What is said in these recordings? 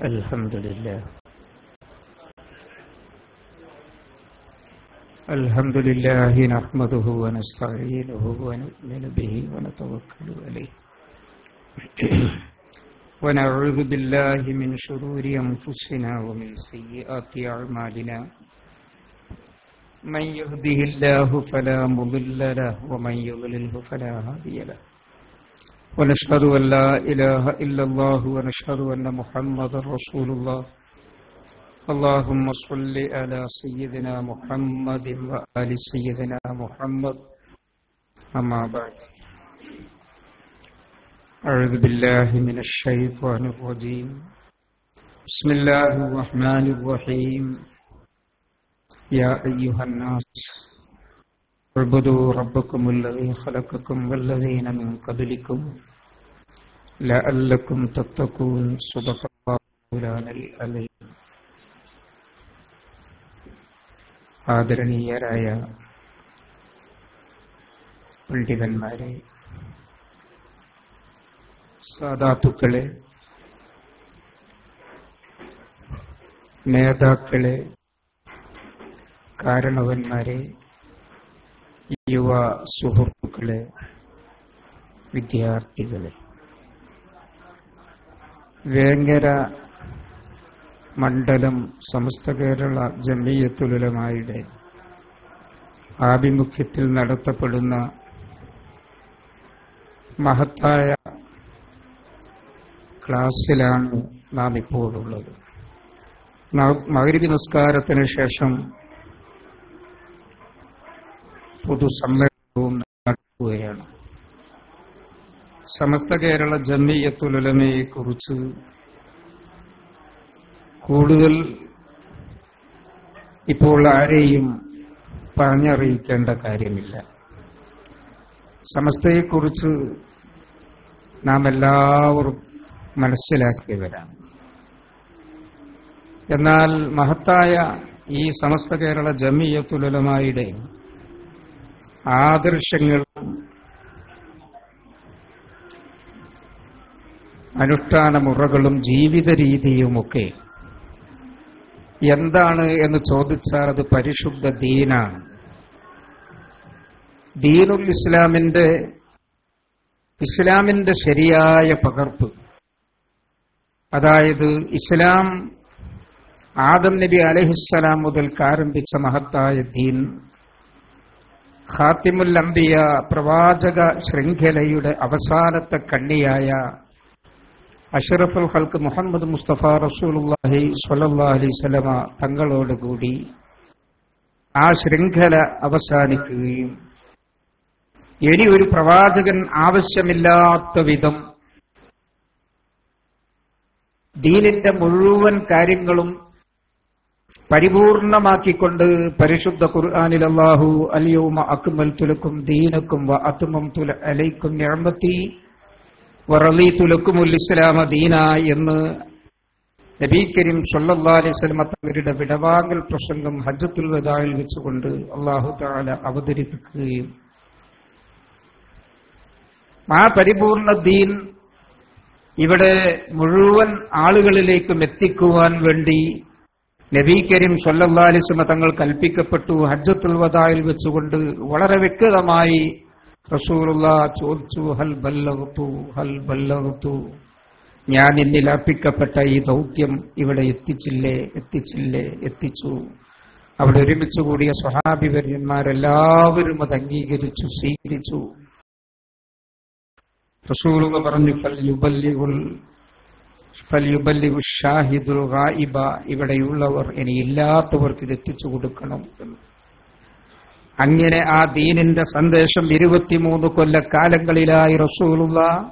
الحمد لله. الحمد لله نحمده ونستعينه ونؤمن به ونتوكل عليه ونعوذ بالله من شرور أنفسنا ومن سيئات أعمالنا من يهده الله فلا مضل له ومن يضلله فلا هادي له ونشهد أن لا إله إلا الله ونشهد أن محمدا رسول الله. اللهم صل على سيدنا محمد وآل سيدنا محمد. أما بعد، أعوذ بالله من الشيطان الرجيم. بسم الله الرحمن الرحيم. يا أيها الناس اعبدوا ربكم الذي خلقكم والذين من قبلكم لعلكم تتقون. صدق الله مولانا العظيم. ആദരണീയരായ പണ്ഡിതന്മാരെ, സാദാത്തുക്കളെ, നേതാക്കളെ, കാരണവന്മാരെ, യുവ സുഹൃത്തുക്കളെ, വിദ്യാർത്ഥികളെ, വേങ്ങര മണ്ഡലം സമസ്ത കേരള ജംഇയ്യത്തുൽ ഉലമായുടെ ആഭിമുഖ്യത്തിൽ നടത്തപ്പെടുന്ന മഹത്തായ ക്ലാസ്സിലാണ് നാം ഇപ്പോഴുള്ളത്. മഗ്‌രിബ് നിസ്കാരത്തിന് ശേഷം പൊതുസമ്മേളനവും നടക്കുകയാണ്. സമസ്ത കേരള ജംഇയ്യത്തുൽ ഉലമയെ കുറിച്ച് കൂടുതൽ ഇപ്പോൾ ആരെയും പറഞ്ഞറിയിക്കേണ്ട കാര്യമില്ല. സമസ്തയെക്കുറിച്ച് നാം എല്ലാവരും മനസ്സിലാക്കിയവരാണ്. എന്നാൽ മഹത്തായ ഈ സമസ്ത കേരള ജംഇയ്യത്തുൽ ഉലമായുടെ ആദർശങ്ങളും അനുഷ്ഠാന മുറകളും ജീവിത രീതിയുമൊക്കെ എന്താണ് എന്ന് ചോദിച്ചാൽ അത് പരിശുദ്ധ ദീനാണ്. ദീനുൽ ഇസ്ലാമിന്റെ ശരിയായ പകർപ്പ്. അതായത് ഇസ്ലാം ആദം നബി അലൈഹിസ്സലാം മുതൽക്ക് ആരംഭിച്ച മഹത്തായ ദീൻ, ഖാത്തിമുൽ അംബിയ പ്രവാചക ശൃംഖലയുടെ അവസാനത്തെ കണ്ണിയായ അഷ്റഫുൽ ഖൽഖ് മുഹമ്മദ് മുസ്തഫ റസൂലുള്ളാഹി സ്വല്ലല്ലാഹു അലൈഹി വസല്ലമ തങ്ങളോടുകൂടി ആ ശൃംഖല അവസാനിക്കുകയും ഇനി ഒരു പ്രവാചകൻ ആവശ്യമില്ലാത്ത വിധം ദീനിന്റെ മുഴുവൻ കാര്യങ്ങളും പരിപൂർണമാക്കിക്കൊണ്ട് പരിശുദ്ധ ഖുർആനിൽ അല്ലാഹു അൽ-യൗമ അക്മൽതു ലക്കും ദീനക്കും വ അത്മംതു അലൈക്കും നിഅമതി വറളീതു ലക്കുമുൽ ഇസ്ലാമ ദീന എന്ന് നബി കരീം സല്ലല്ലാഹു അലൈഹി വസല്ലം തങ്ങളുടെ വിടവാങ്ങൽ പ്രസംഗം ഹജ്ജത്തുൽ വദാഇൽ വെച്ചുകൊണ്ട് അല്ലാഹു തആല അവതരിപ്പിക്കുകയും ആ പരിപൂർണ ദീൻ ഇവിടെ മുഴുവൻ ആളുകളിലേക്കും എത്തിക്കുവാൻ വേണ്ടി നബി കരീം സല്ലല്ലാഹു അലൈഹി വസല്ലം തങ്ങൾ കൽപ്പിക്കപ്പെട്ടു. ഹജ്ജത്തുൽ വദാഇൽ വെച്ചുകൊണ്ട് വളരെ വ്യക്തമായി റസൂലുള്ളാഹ് ചോദിച്ചു, ഹൽ ബല്ലഗ്തു, ഞാൻ എന്നിൽ അർപ്പിക്കപ്പെട്ട ഈ ദൗത്യം ഇവിടെ എത്തിച്ചു. അവിടെ ഒരുമിച്ച് കൂടിയ സ്വഹാബിവര്യന്മാരെല്ലാവരും അത് അംഗീകരിച്ചു, സ്വീകരിച്ചു. റസൂലുള്ളാഹ് പറഞ്ഞു, ഫൽയുബല്ലിഗു ഷാഹിദുൽ ഗായിബ, ഇവിടെയുള്ളവർ ഇനി ഇല്ലാത്തവർക്ക് ഇത് എത്തിച്ചു കൊടുക്കണം എന്ന്. അങ്ങനെ ആ ദീനിന്റെ സന്ദേശം 23 കൊല്ലക്കാലങ്ങളിലായി റസൂലുള്ളാഹ്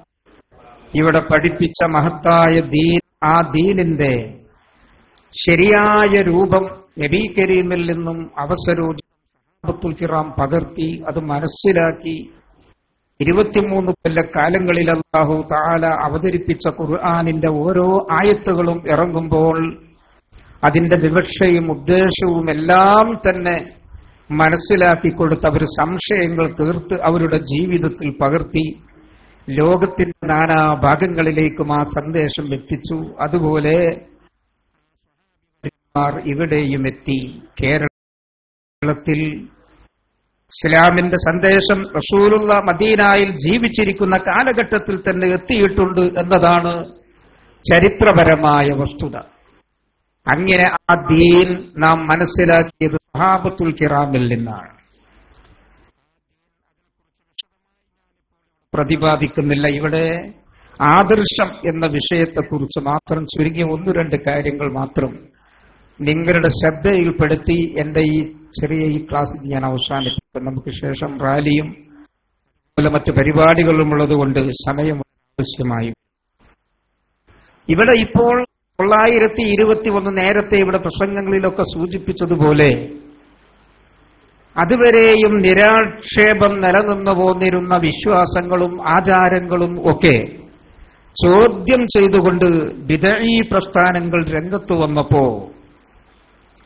ഇവിടെ പഠിപ്പിച്ച മഹത്തായ ദീൻ, ആ ദീനിന്റെ ശരിയായ രൂപം നബി കരീമിൽ നിന്നും അവസരോചിതം കിറാം പകർത്തി അത് മനസ്സിലാക്കി 23 കൊല്ലക്കാലങ്ങളിൽ അല്ലാഹു തആല അവതരിപ്പിച്ച ഖുർആനിന്റെ ഓരോ ആയത്തുകളും ഇറങ്ങുമ്പോൾ അതിന്റെ വിവക്ഷയും ഉദ്ദേശവും എല്ലാം തന്നെ മനസ്സിലാക്കിക്കൊടുത്ത് അവർ സംശയങ്ങൾ തീർത്ത് അവരുടെ ജീവിതത്തിൽ പകർത്തി ലോകത്തിന്റെ നാനാ ഭാഗങ്ങളിലേക്കും ആ സന്ദേശം എത്തിച്ചു. അതുപോലെ ഇവിടെയും എത്തി. കേരളത്തിൽ ഇസ്ലാമിന്റെ സന്ദേശം റസൂലുള്ള മദീനയിൽ ജീവിച്ചിരിക്കുന്ന കാലഘട്ടത്തിൽ തന്നെ എത്തിയിട്ടുണ്ട് എന്നതാണ് ചരിത്രപരമായ വസ്തുത. അങ്ങനെ ആ ദീൻ നാം മനസ്സിലാക്കിയത് സഹാബത്തുൽ കിറാമിൽ നിന്നാണ്. പ്രതിപാദിക്കുന്നില്ല. ഇവിടെ ആദർശം എന്ന വിഷയത്തെക്കുറിച്ച് മാത്രം ചുരുങ്ങിയ 1-2 കാര്യങ്ങൾ മാത്രം നിങ്ങളുടെ ശ്രദ്ധയിൽപ്പെടുത്തി എന്റെ ഈ ചെറിയ ക്ലാസ് ഞാൻ അവസാനിപ്പിക്കും. നമുക്ക് ശേഷം റാലിയും മറ്റു പരിപാടികളും ഉള്ളതുകൊണ്ട് സമയം ആവശ്യമായി. ഇവിടെ ഇപ്പോൾ 921 നേരത്തെ ഇവിടെ പ്രസംഗങ്ങളിലൊക്കെ സൂചിപ്പിച്ചതുപോലെ അതുവരെയും നിരാക്ഷേപം നിലനിന്നു പോന്നിരുന്ന വിശ്വാസങ്ങളും ആചാരങ്ങളും ഒക്കെ ചോദ്യം ചെയ്തുകൊണ്ട് ബിദഈ പ്രസ്ഥാനങ്ങൾ രംഗത്ത് വന്നപ്പോ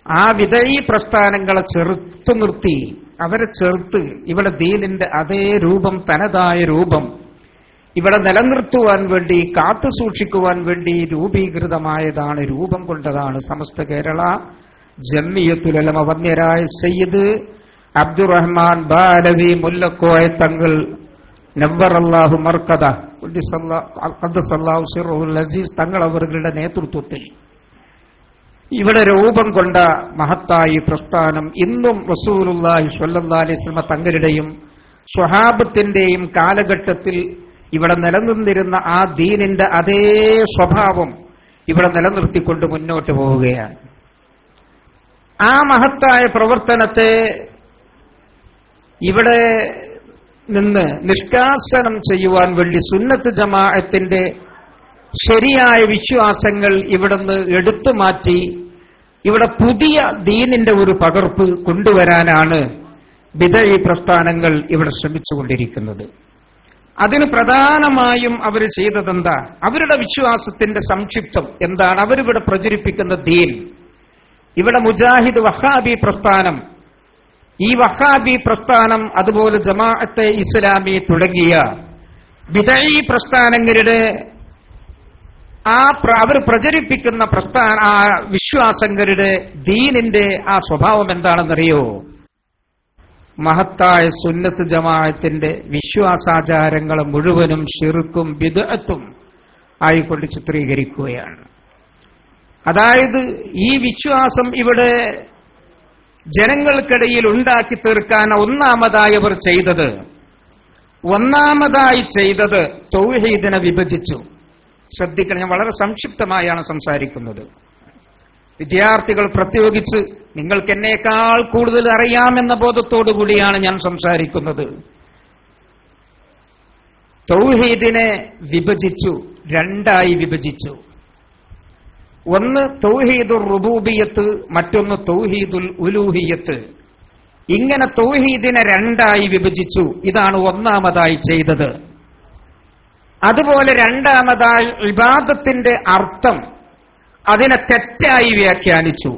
ആ ബിദഈ പ്രസ്ഥാനങ്ങളെ ചെറുത്തു നിർത്തി, അവരെ ചെറുത്ത് ഇവിടെ ദീനിന്റെ അതേ രൂപം, തനതായ രൂപം ഇവിടെ നിലനിർത്തുവാൻ വേണ്ടി, കാത്തു സൂക്ഷിക്കുവാൻ വേണ്ടി രൂപീകൃതമായതാണ്, രൂപം കൊണ്ടതാണ് സമസ്ത കേരള ജംഇയ്യത്തുൽ ഉലമ. വന്യരായ സയ്യിദ് അബ്ദുറഹ്മാൻ ബാലവി മുല്ലക്കോയ തങ്ങൾ നവ്വറല്ലാഹു മർക്കദ ഖദ്ദസല്ലാഹു സിർറുൽ അസീസ് തങ്ങൾ അവരുടെ നേതൃത്വത്തിൽ ഇവിടെ രൂപം കൊണ്ട മഹത്തായ പ്രസ്ഥാനം ഇന്നും റസൂലുള്ളാഹി സ്വല്ലല്ലാഹു അലൈഹി വസല്ലം തങ്ങളുടെയും സ്വഹാബത്തിന്റെയും കാലഘട്ടത്തിൽ ഇവിടെ നിലനിന്നിരുന്ന ആ ദീനിന്റെ അതേ സ്വഭാവം ഇവിടെ നിലനിർത്തിക്കൊണ്ട് മുന്നോട്ട് പോവുകയാണ്. ആ മഹത്തായ പ്രവർത്തനത്തെ ഇവിടെ നിന്ന് നിഷ്കാസനം ചെയ്യുവാൻ വേണ്ടി സുന്നത്ത് ജമാഅത്തിന്റെ ശരിയായ വിശ്വാസങ്ങൾ ഇവിടുന്ന് എടുത്തുമാറ്റി ഇവിടെ പുതിയ ദീനിന്റെ ഒരു പകർപ്പ് കൊണ്ടുവരാനാണ് ബിദഈ പ്രസ്ഥാനങ്ങൾ ഇവിടെ ശ്രമിച്ചുകൊണ്ടിരിക്കുന്നത്. അതിന് പ്രധാനമായും അവർ ചെയ്തതെന്താ? അവരുടെ വിശ്വാസത്തിന്റെ സംക്ഷിപ്തം എന്താണ്? അവരിവിടെ പ്രചരിപ്പിക്കുന്ന ദീൻ, ഇവിടെ മുജാഹിദ് വഹാബി പ്രസ്ഥാനം, ഈ വഹാബി പ്രസ്ഥാനം അതുപോലെ ജമാഅത്തെ ഇസ്ലാമി തുടങ്ങിയ ബിദഈ പ്രസ്ഥാനങ്ങളുടെ അവർ പ്രചരിപ്പിക്കുന്ന ആ വിശ്വാസങ്ങളുടെ ദീനിന്റെ ആ സ്വഭാവം എന്താണെന്നറിയോ? മഹത്തായ സുന്നത്ത് ജമാഅത്തിന്റെ വിശ്വാസാചാരങ്ങളെ മുഴുവനും ശിർക്കും ബിദ്അത്തും ആയിക്കൊണ്ട് ചിത്രീകരിക്കുകയാണ്. അതായത് ഈ വിശ്വാസം ഇവിടെ ജനങ്ങൾക്കിടയിൽ ഉണ്ടാക്കി തീർക്കാൻ ഒന്നാമതായി അവർ ചെയ്തത് തൗഹീദിനെ വിഭജിച്ചു. ശ്രദ്ധിക്കണം, ഞാൻ വളരെ സംക്ഷിപ്തമായാണ് സംസാരിക്കുന്നത്. വിദ്യാർത്ഥികൾ പ്രത്യേകിച്ച് നിങ്ങൾക്ക് എന്നേക്കാൾ കൂടുതൽ അറിയാമെന്ന ബോധത്തോടു കൂടിയാണ് ഞാൻ സംസാരിക്കുന്നത്. തൗഹീദിനെ വിഭജിച്ചു, 2ആയി വിഭജിച്ചു. ഒന്ന് തൗഹീദുർ റുബൂബിയ്യത്ത്, മറ്റൊന്ന് തൗഹീദുൽ ഉലൂഹിയ്യത്ത്. ഇങ്ങനെ തൗഹീദിനെ 2ആയി വിഭജിച്ചു. ഇതാണ് ഒന്നാമതായി ചെയ്തത്. അതുപോലെ രണ്ടാമതായി ഇബാദത്തിന്റെ അർത്ഥം അതിനെ തെറ്റായി വ്യാഖ്യാനിച്ചു.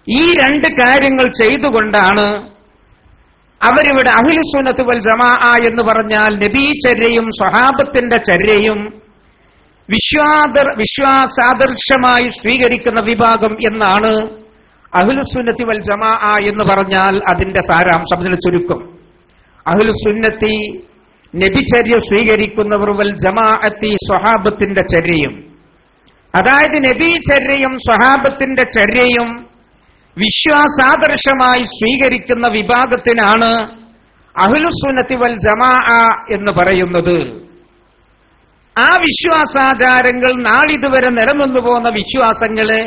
ഈ 2 കാര്യങ്ങൾ ചെയ്തുകൊണ്ടാണ് അവരിവിടെ അഹ്ലുസുന്നത്ത് വൽ ജമാഅ എന്ന് പറഞ്ഞാൽ നബീചര്യയും സ്വഹാബത്തിന്റെ ചര്യയും വിശ്വാസാദർശമായി സ്വീകരിക്കുന്ന വിഭാഗം എന്നാണ് അഹ്ലുസുന്നത്തി വൽ ജമാഅ എന്ന് പറഞ്ഞാൽ അതിന്റെ സാരാംശം, അതിന് ചുരുക്കം. അഹ്ലുസുന്നത്തി നബിചര്യ സ്വീകരിക്കുന്നവർ, വൽ ജമാഅത്തി സ്വഹാബത്തിന്റെ ചര്യയും. അതായത് നബീചര്യയും സ്വഹാബത്തിന്റെ ചര്യയും വിശ്വാസാദർശമായി സ്വീകരിക്കുന്ന വിഭാഗത്തിനാണ് അഹ്ലുസുന്നത്തി വൽ ജമാഅ എന്ന് പറയുന്നത്. ആ വിശ്വാസാചാരങ്ങൾ നാളിതുവരെ നിലനിന്നു പോകുന്ന വിശ്വാസങ്ങളെ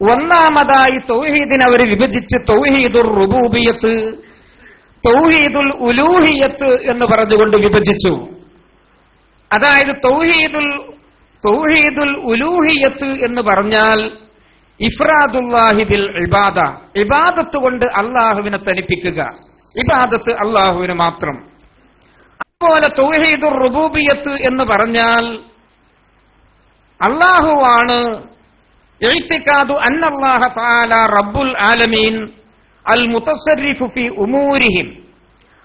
ഒന്നാമതായി തൗഹീദിനെ അവർ വിഭജിച്ച് തൗഹീദുർ റുബൂബിയ്യത്ത്, തൗഹീദുൽ ഉലൂഹിയ്യത്ത് എന്ന് പറഞ്ഞുകൊണ്ട് വിഭജിച്ചു. അതായത് തൗഹീദുൽ ഉലൂഹിയ്യത്ത് എന്ന് പറഞ്ഞാൽ ഇഫ്രാദുല്ലാഹി ബിൽ ഇബാദ, ഇബാദത്ത് കൊണ്ട് അല്ലാഹുവിനെ തനിപ്പിക്കുക, ഇബാദത്ത് അല്ലാഹുവിന് മാത്രം. അതുപോലെ തൗഹീദുർ റുബൂബിയ്യത്ത് എന്ന് പറഞ്ഞാൽ അല്ലാഹുവാണ്, ഇഅ്തിഖാദു അന്നല്ലാഹ തആല റബ്ബുൽ ആലമീൻ അൽ മുതസർരിഫു ഫീ ഉമൂരിഹിം.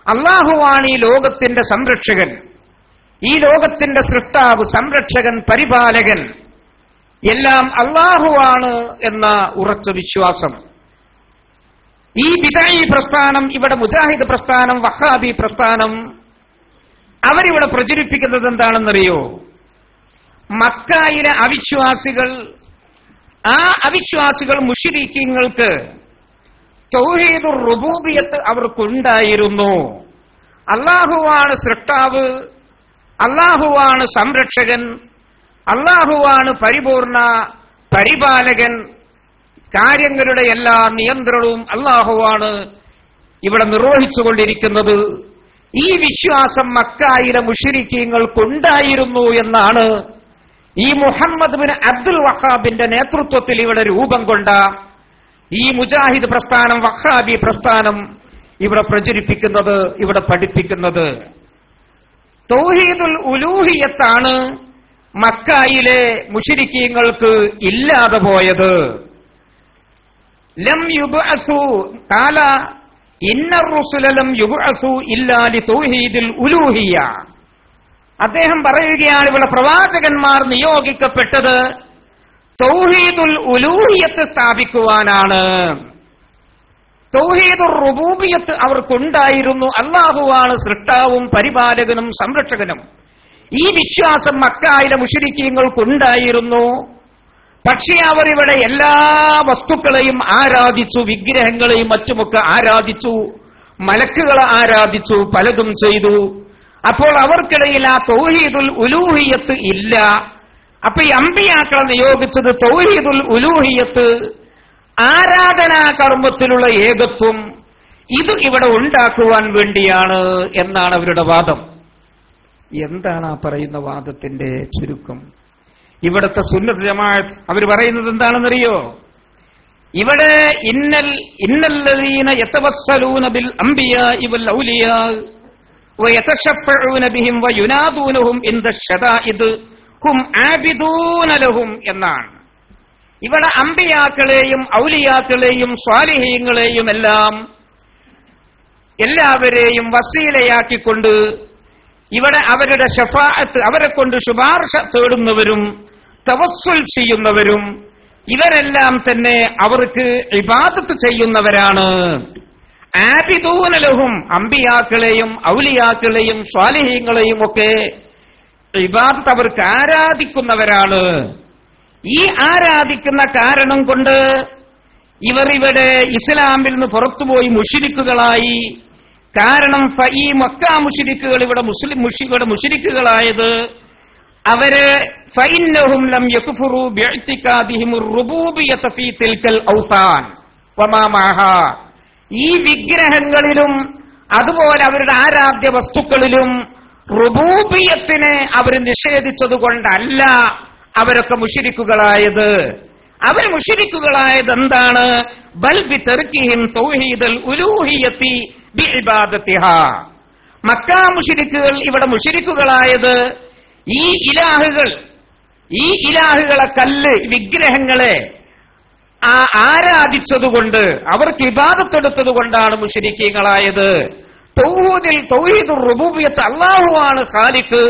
അല്ലാഹുവാണ് ഈ ലോകത്തിന്റെ സംരക്ഷകൻ, ഈ ലോകത്തിന്റെ സൃഷ്ടാവ്, സംരക്ഷകൻ, പരിപാലകൻ. എല്ലാം അല്ലാഹുവാണ് എന്ന ഉറച്ച വിശ്വാസം. ഈ ബിദഈ പ്രസ്ഥാനം, ഇവിടെ മുജാഹിദ് പ്രസ്ഥാനം, വഹാബി പ്രസ്ഥാനം, അവരിവിടെ പ്രചരിപ്പിക്കുന്നത് എന്താണെന്നറിയോ? മക്കയിലെ അവിശ്വാസികൾ, ആ അവിശ്വാസികൾ മുശ്രിക്കീങ്ങൾക്ക് തൗഹീദുർ റുബൂബിയത്ത് അവർക്കുണ്ടായിരുന്നു. അല്ലാഹുവാണ് സൃഷ്ടാവ്, അല്ലാഹുവാണ് സംരക്ഷകൻ, അല്ലാഹുവാണ് പരിപൂർണ പരിപാലകൻ, കാര്യങ്ങളുടെ എല്ലാ നിയന്ത്രണവും അല്ലാഹുവാണ് ഇവിടെ നിർവഹിച്ചുകൊണ്ടിരിക്കുന്നത്. ഈ വിശ്വാസം മക്കയിലെ മുശ്രിക്കീങ്ങൾക്കുണ്ടായിരുന്നു എന്നാണ് ഈ മുഹമ്മദ് ബിൻ അബ്ദുൽ വഹാബിന്റെ നേതൃത്വത്തിൽ ഇവിടെ രൂപം കൊണ്ട ഈ മുജാഹിദ് പ്രസ്ഥാനം, വഹാബി പ്രസ്ഥാനം ഇവിടെ പ്രചരിപ്പിക്കുന്നത്, ഇവിടെ പഠിപ്പിക്കുന്നത്. തൗഹീദുൽ ഉലൂഹിയത്താണ് മക്കയിലെ മുശ്രിക്കീങ്ങൾക്ക് ഇല്ലാതെ പോയത്. ലം യുബ്അസു ഖാല ഇന്നർ റുസുല ലം യുബ്അസു ഇല്ലാ ലിതൗഹീദിൽ ഉലൂഹിയ. അദ്ദേഹം പറയുകയാണ്, ഇവിടെ പ്രവാചകന്മാർ നിയോഗിക്കപ്പെട്ടത് തൗഹീദുൽ ഉലൂഹിയത്ത് സ്ഥാപിക്കുവാനാണ്. തൗഹീദുർ റുബൂബിയത്ത് അവർക്കുണ്ടായിരുന്നു. അല്ലാഹുവാണ് സൃഷ്ടാവും പരിപാലകനും സംരക്ഷകനും. ഈ വിശ്വാസം മക്കയിലെ മുശ്രിക്കീങ്ങൾക്കുണ്ടായിരുന്നു. പക്ഷേ അവർ ഇവിടെ എല്ലാ വസ്തുക്കളെയും ആരാധിച്ചു, വിഗ്രഹങ്ങളെയും മറ്റുമൊക്കെ ആരാധിച്ചു, മലക്കുകളെ ആരാധിച്ചു, പലതും ചെയ്തു. അപ്പോൾ അവർക്കിടയിൽ ആ തൗഹീദുൽ ഉലൂഹിയത്ത് ഇല്ല. അപ്പൊ ഈ അമ്പിയാക്കളെ നിയോഗിച്ചത് തൗഹീദുൽ ഉലൂഹിയത്ത്, ആരാധനാ കർമ്മത്തിലുള്ള ഏകത്വം, ഇത് ഇവിടെ ഉണ്ടാക്കുവാൻ വേണ്ടിയാണ് എന്നാണ് അവരുടെ വാദം. എന്താണ് ആ പറയുന്ന വാദത്തിന്റെ ചുരുക്കം? ഇവിടുത്തെ സുന്നത്ത് ജമാഅത്ത് അവർ പറയുന്നത് എന്താണെന്നറിയോ? ഇവിടെ ഇന്നല്ലദീന യതവസ്സലൂന ബിൽ അംബിയാഇ വൽ ഔലിയാ വയതശഫഊന ബിഹിം വയുനാദൂനഹും ഇൻദ ശദാഇദ് ഹും ആബിദൂന ലഹും എന്നാണ്. ഇവിടെ അംബിയാക്കളെയും ഔലിയാക്കളെയും സ്വാലിഹീങ്ങളെയും എല്ലാവരെയും വസീലയാക്കിക്കൊണ്ട് ഇവിടെ അവരുടെ ശഫാഅത്ത്, അവരെ കൊണ്ട് ശുപാർശ തേടുന്നവരും തവസ്സുൽ ചെയ്യുന്നവരും ഇവരെല്ലാം തന്നെ അവർക്ക് ഇബാദത്ത് ചെയ്യുന്നവരാണ്. ആബിദൂന ലഹും, അംബിയാക്കളെയും ഔലിയാക്കളെയും സ്വാലിഹീങ്ങളെയും ഒക്കെ ഇബാദത്ത് അവർക്ക് ആരാധിക്കുന്നവരാണ്. ഈ ആരാധിക്കുന്ന കാരണം കൊണ്ട് ഇവർ ഇവിടെ ഇസ്ലാമിൽ നിന്ന് പുറത്തുപോയി മുശ്രിക്കുകളായി. കാരണം ഈ മക്ക മുശ്രിക്കുകൾ ഇവിടെ മുശ്രിക്കുകളായത് അവര് ഫഇന്നഹും ലം യക്ഫുറു ബിഇഅ്തിഖാദിഹിമുർ റുബൂബിയ്യത ഫീ തിൽകൽ ഔസാൻ വമാ മഅഹാ. ഈ വിഗ്രഹങ്ങളിലും അതുപോലെ അവരുടെ ആരാധ്യ വസ്തുക്കളിലും റുബൂബിയത്തിനെ അവർ നിഷേധിച്ചതുകൊണ്ടല്ല അവരൊക്കെ മുശ്രിക്കുകളായത്. അവർ മുശ്രിക്കുകളായത് എന്താണ്? ബൽ ബിതർകിഹിം തൗഹീദുൽ ഉലൂഹിയത്തി ബിഇബാദത്തിഹാ. മക്ക മുശ്രിക്കുകൾ ഇവിടെ മുശ്രിക്കുകളായത് ഈ ഇലാഹുകളെ കല്ല് വിഗ്രഹങ്ങളെ ആരാധിച്ചതുകൊണ്ട്, അവർക്ക് ഇബാദത്തെടുത്തത് കൊണ്ടാണ് മുശ്രിക്കീങ്ങളായത്. തൗഹീദുർ റുബൂബിയത്ത്, അല്ലാഹുവാണ് ഖാലിഖ്,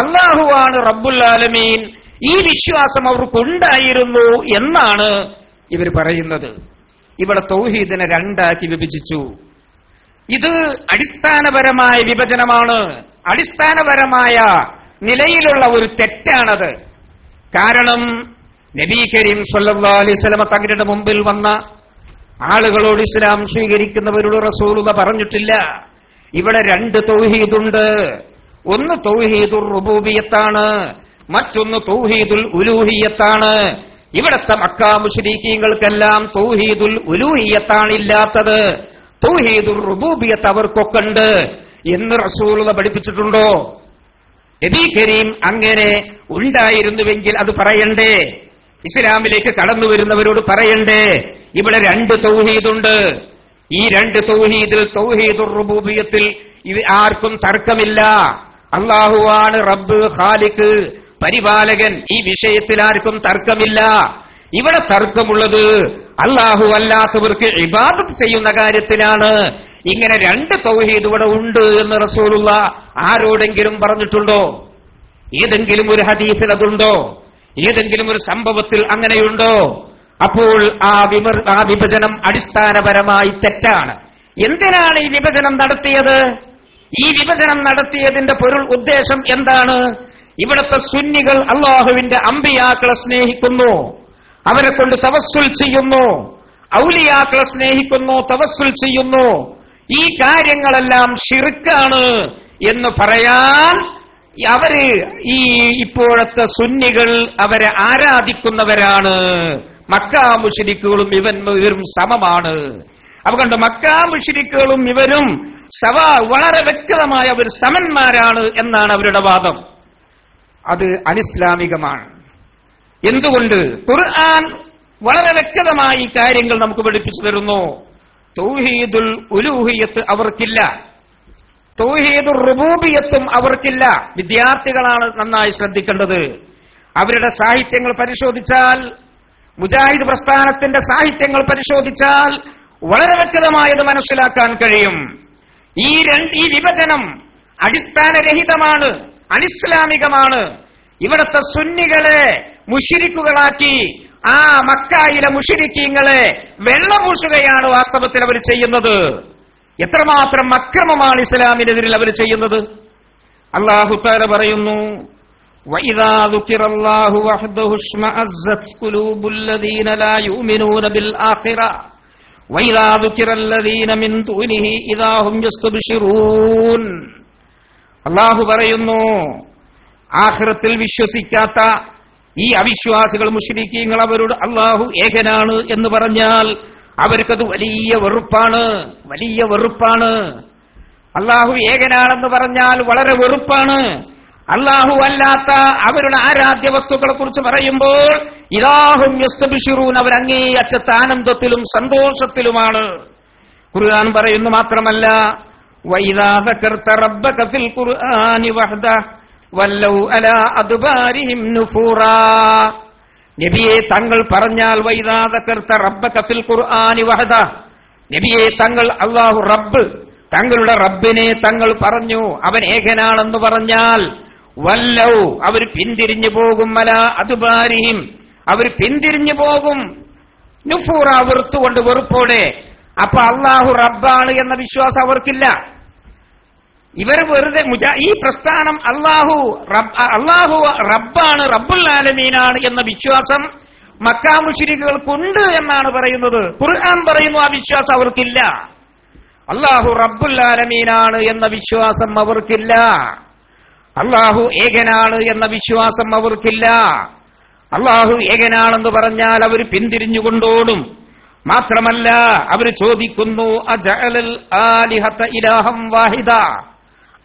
അല്ലാഹുവാണ് റബ്ബുൽ ആലമീൻ, ഈ വിശ്വാസം അവർക്കുണ്ടായിരുന്നു എന്നാണ് ഇവർ പറയുന്നത്. ഇവിടെ തൗഹീദിനെ രണ്ടാക്കി വിഭജിച്ചു. ഇത് അടിസ്ഥാനപരമായ വിഭജനമാണ്, അടിസ്ഥാനപരമായ നിലയിലുള്ള ഒരു തെറ്റാണത്. കാരണം നബി കരീം സല്ലല്ലാഹു അലൈഹി വസല്ലം തങ്ങളുടെ മുമ്പിൽ വന്ന ആളുകളോട് ഇസ്ലാം സ്വീകരിക്കുന്നവരോട് റസൂലുള്ളാഹി പറഞ്ഞിട്ടില്ല ഇവിടെ രണ്ട് തൗഹീദുണ്ട്. ഒന്ന് തൗഹീദുർ റുബൂബിയത്താണ്, മറ്റൊന്ന് തൗഹീദുൽ ഉലൂഹിയത്താണ്. ഇവിടത്തെ മക്ക മുശ്രിക്കീങ്ങൾക്കെല്ലാം തൗഹീദുൽ ഉലൂഹിയത്താണ് ഇല്ലാത്തത്. തൗഹീദുർ റുബൂബിയത്ത് അവർക്കൊക്കെ ഉണ്ട് എന്ന് റസൂലുള്ളാഹി പഠിപ്പിച്ചിട്ടുണ്ടോ? നബി കരീം അങ്ങനെ ഉണ്ടായിരുന്നുവെങ്കിൽ അത് പറയണ്ടേ? ഇസ്ലാമിലേക്ക് കടന്നു വരുന്നവരോട് പറയണ്ടേ ഇവിടെ രണ്ട് തൗഹീദുണ്ട്. ഈ രണ്ട് തൗഹീദിൽ തൗഹീദുർ റുബൂബിയത്തിൽ ആർക്കും തർക്കമില്ല. അല്ലാഹുവാണ് റബ്ബ്, ഖാലിഖ്, പരിപാലകൻ. ഈ വിഷയത്തിൽ ആർക്കും തർക്കമില്ല. ഇവിടെ തർക്കമുള്ളത് അല്ലാഹു അല്ലാത്തവർക്ക് ഇബാദത്ത് ചെയ്യുന്ന കാര്യത്തിലാണ്. ഇങ്ങനെ രണ്ട് തൗഹീദ് ഇവിടെ ഉണ്ട് എന്ന് റസൂലുള്ളാഹി ആരോടെങ്കിലും പറഞ്ഞിട്ടുണ്ടോ? ഏതെങ്കിലും ഒരു ഹദീസിൽ അതുണ്ടോ? ഏതെങ്കിലും ഒരു സംഭവത്തിൽ അങ്ങനെയുണ്ടോ? അപ്പോൾ ആ വിഭജനം അടിസ്ഥാനപരമായി തെറ്റാണ്. എന്തിനാണ് ഈ വിഭജനം നടത്തിയത്? ഈ വിഭജനം നടത്തിയതിന്റെ ഉദ്ദേശം എന്താണ്? ഇവിടുത്തെ സുന്നികൾ അല്ലാഹുവിന്റെ അമ്പിയാക്കളെ സ്നേഹിക്കുന്നു, അവരെ കൊണ്ട് തവസ്സുൽ ചെയ്യുന്നു, ഔലിയാക്കളെ സ്നേഹിക്കുന്നു, തവസ്സുൽ ചെയ്യുന്നു. ഈ കാര്യങ്ങളെല്ലാം ശിർക്കാണ് എന്ന് പറയാൻ അവര് ഇപ്പോഴത്തെ സുന്നികൾ അവരെ ആരാധിക്കുന്നവരാണ്. മക്കാ മുശ്രിക്കുകളും ഇവരും സമമാണ്. അതുകൊണ്ട് മക്കാ മുശ്രിക്കുകളും ഇവരും വളരെ വ്യക്തമായ അവർ സമന്മാരാണ് എന്നാണ് അവരുടെ വാദം. അത് അനിസ്ലാമികമാണ്. എന്തുകൊണ്ട്? ഖുർആൻ വളരെ വ്യക്തമായി കാര്യങ്ങൾ നമുക്ക് പഠിപ്പിച്ചു തരുന്നു. തൗഹീദുൽ ഉലൂഹിയത്ത് അവർക്കില്ല, തൗഹീദുർ റുബൂബിയത്തും അവർക്കില്ല. വിദ്യാർത്ഥികളാണ് നന്നായി ശ്രദ്ധിക്കേണ്ടത്. അവരുടെ സാഹിത്യങ്ങൾ പരിശോധിച്ചാൽ, മുജാഹിദ് പ്രസ്ഥാനത്തിന്റെ സാഹിത്യങ്ങൾ പരിശോധിച്ചാൽ വളരെ വ്യക്തമായത് മനസ്സിലാക്കാൻ കഴിയും. ഈ വിഭജനം അടിസ്ഥാനരഹിതമാണ്, അനിസ്ലാമികമാണ്. ഇവിടുത്തെ സുന്നികളെ മുശ്രിക്കുകളാക്കി ആ മക്കായിലെ മുശ്രിക്കീങ്ങളെ വെള്ളപൂശുകയാണ് വാസ്തവത്തിൽ അവർ ചെയ്യുന്നത്. എത്രമാത്രം അക്രമമാണ് ഇസ്ലാമിനെതിരിൽ അവർ ചെയ്യുന്നത്. അല്ലാഹു തആല പറയുന്നു, വഇദാ ദുകിറല്ലാഹു വഹ്ദഹു ഇശ്മഅസ്സത് ഖുലൂബുല്ലദീന ലാ യുഅ്മിനൂന ബിൽ ആഖിറ വഇദാ ദുകിറല്ലദീന മിൻ ദൂനിഹി ഇദാ ഹും യസ്തബ്ശിറൂൻ. അല്ലാഹു പറയുന്നു, ആഖിറത്തിൽ വിശ്വസിക്കാത്ത ഈ അവിശ്വാസികൾ മുശ്രിക്കീങ്ങൾ അവരോട് അല്ലാഹു ഏകനാണ് എന്ന് പറഞ്ഞാൽ അവർക്കത് വലിയ വെറുപ്പാണ്, വലിയ വെറുപ്പാണ്. അല്ലാഹു ഏകനാണെന്ന് പറഞ്ഞാൽ വളരെ വെറുപ്പാണ്. അല്ലാഹു അല്ലാത്ത അവരുടെ ആരാധ്യ വസ്തുക്കളെ കുറിച്ച് പറയുമ്പോൾ ഇദാഹും യസ്തബ്ശിറൂൻ, അവർ അങ്ങേയറ്റത്തെ ആനന്ദത്തിലും സന്തോഷത്തിലുമാണ്. ഖുർആൻ പറയുന്നു മാത്രമല്ല, വഇദാ ദക്കർത റബ്ബക ഫിൽ ഖുർആനി വഹ്ദഹു വല്ലൗ അലാ അദ്ബാരിഹിം നുഫൂറാ. നബിയെ തങ്ങൾ പറഞ്ഞാൽ വഇദാ ദക്കർത റബ്ബക ഫിൽ ഖുർആനി വഹ്ദഹു, നബിയെ തങ്ങൾ അല്ലാഹു റബ്ബ്, തങ്ങളുടെ റബ്ബിനെ തങ്ങൾ പറഞ്ഞു, അവൻ ഏകനാണെന്ന് പറഞ്ഞാൽ വല്ലൗ, അവർ പിന്തിരിഞ്ഞു പോകും, അലാ അദ്ബാരിഹിം, അവർ പിന്തിരിഞ്ഞു പോകും, നുഫൂറ, വെറുത്തുകൊണ്ട്, വെറുപ്പോടെ. അപ്പൊ അല്ലാഹു റബ്ബാണ് എന്ന വിശ്വാസം അവർക്കില്ല. ഇവർ വെറുതെ ഈ പ്രസ്ഥാനം അല്ലാഹു റബ്ബാണ്, റബ്ബുൽ ആലമീനാണ് എന്ന വിശ്വാസം മക്കാ മുശ്രിക്കുകൾക്കുണ്ട് എന്നാണ് പറയുന്നത്. ഖുർആൻ പറയുന്നു ആ വിശ്വാസം അവർക്കില്ല. അല്ലാഹു റബ്ബുൽ ആലമീനാണ് എന്ന വിശ്വാസം അവർക്കില്ല. അല്ലാഹു ഏകനാണ് എന്ന വിശ്വാസം അവർക്കില്ല. അല്ലാഹു ഏകനാണെന്ന് പറഞ്ഞാൽ അവർ പിന്തിരിഞ്ഞുകൊണ്ടോടും. മാത്രമല്ല അവർ ചോദിക്കുന്നു, അജഅലൽ ആലിഹത ഇലാഹം വാഹിദ,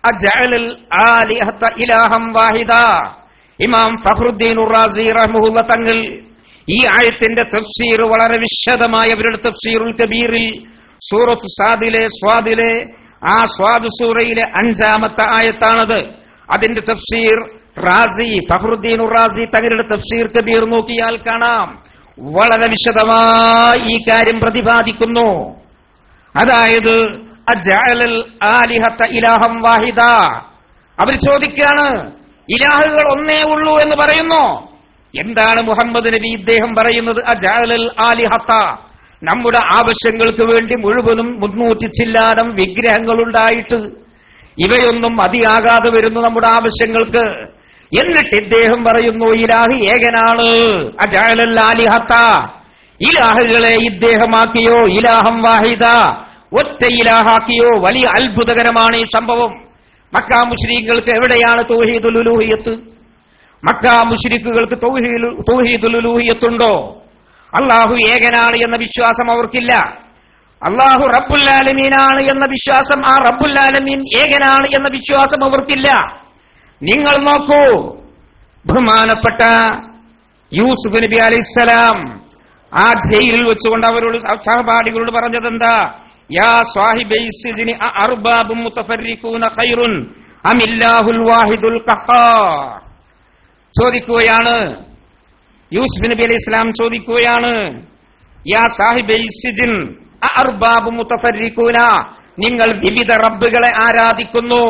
അജഅലൽ ആലിഹത ഇലാഹം വാഹിദ. ഇമാം ഫഖ്റുദ്ദീൻ റാസി റഹ്മഹുള്ള തങ്ങൾ ഈ ആയത്തിന്റെ തഫ്സീർ വളരെ വിശദമായ അവരുടെ തഫ്സീറുൽ കബീറിൽ സൂറത്ത് സ്വാദിലെ ആ സ്വാദ് സൂറയിലെ 5-ാമത്തെ ആയത്താണത്. അതിന്റെ തഫ്സീർ ഫഖ്റുദ്ദീൻ റാസി തങ്ങളുടെ തഫ്സീർ കബീർ നോക്കിയാൽ കാണാം, വളരെ വിശദമായി ഈ കാര്യം പ്രതിപാദിക്കുന്നു. അതായത് അജഅലൽ ആലിഹത ഇലാഹം വാഹിദ, അവർ ചോദിക്കുകയാണ്, ഇലാഹുകൾ ഒന്നേ ഉള്ളൂ എന്ന് പറയുന്നു. എന്താണ് മുഹമ്മദ് നബി ഇദ്ദേഹം പറയുന്നത്? അജഅലൽ ആലിഹത, നമ്മുടെ ആവശ്യങ്ങൾക്ക് വേണ്ടി മുഴുവനും 300 ചില്ലാനം വിഗ്രഹങ്ങളുണ്ടായിട്ട് ഇവയൊന്നും മതിയാകാതെ വരുന്നു നമ്മുടെ ആവശ്യങ്ങൾക്ക്. എന്നിട്ട് ഇദ്ദേഹം പറയുന്നു ഇലാഹ് ഏകനാണ്. അജഅലൽ ആലിഹത, ഇലാഹുകളെ ഇദ്ദേഹമാക്കിയോ, ഇലാഹം വാഹിദ, ഒറ്റ ഇലാഹാക്കിയോ. വലിയ അത്ഭുതകരമാണ് ഈ സംഭവം. മക്കാ മുശ്രിക്കുകൾക്ക് എവിടെയാണ് തൗഹീദുൽ ഉലൂഹിയത്ത്? മക്കാ മുശ്രിക്കുകൾക്ക് തൗഹീദുൽ ഉലൂഹിയത്തുണ്ടോ? അല്ലാഹു ഏകനാണ് എന്ന വിശ്വാസം അവർക്കില്ല. അല്ലാഹു റബ്ബുൽ ആലമീനാണ് എന്ന വിശ്വാസം, ആ റബ്ബുൽ ആലമീൻ ഏകനാണ് എന്ന വിശ്വാസം അവർക്കില്ല. നിങ്ങൾ നോക്കൂ, ബഹുമാനപ്പെട്ട യൂസുഫ് നബി അലൈഹിസ്സലാം ആ ജയിലിൽ വെച്ചുകൊണ്ട് അവരോട് സഹപാഠികളോട് പറഞ്ഞതെന്താ? യാ സ്വാഹിബൈ സിജ്നി അർബാബും മുതഫർരിഖൂന ഖൈറുൻ അമില്ലാഹുൽ വാഹിദുൽ ഖഹാർ. ചോദിക്കുകയാണ്, യൂസുഫ് നബി അലൈഹി ഇസ്ലാം ചോദിക്കുകയാണ്, യാ സാഹിബൈ സിജ്ൻ അർബാബും മുതഫർരിഖൂന, നിങ്ങൾ വിവിധ റബ്ബുകളെ ആരാധിക്കുന്നു,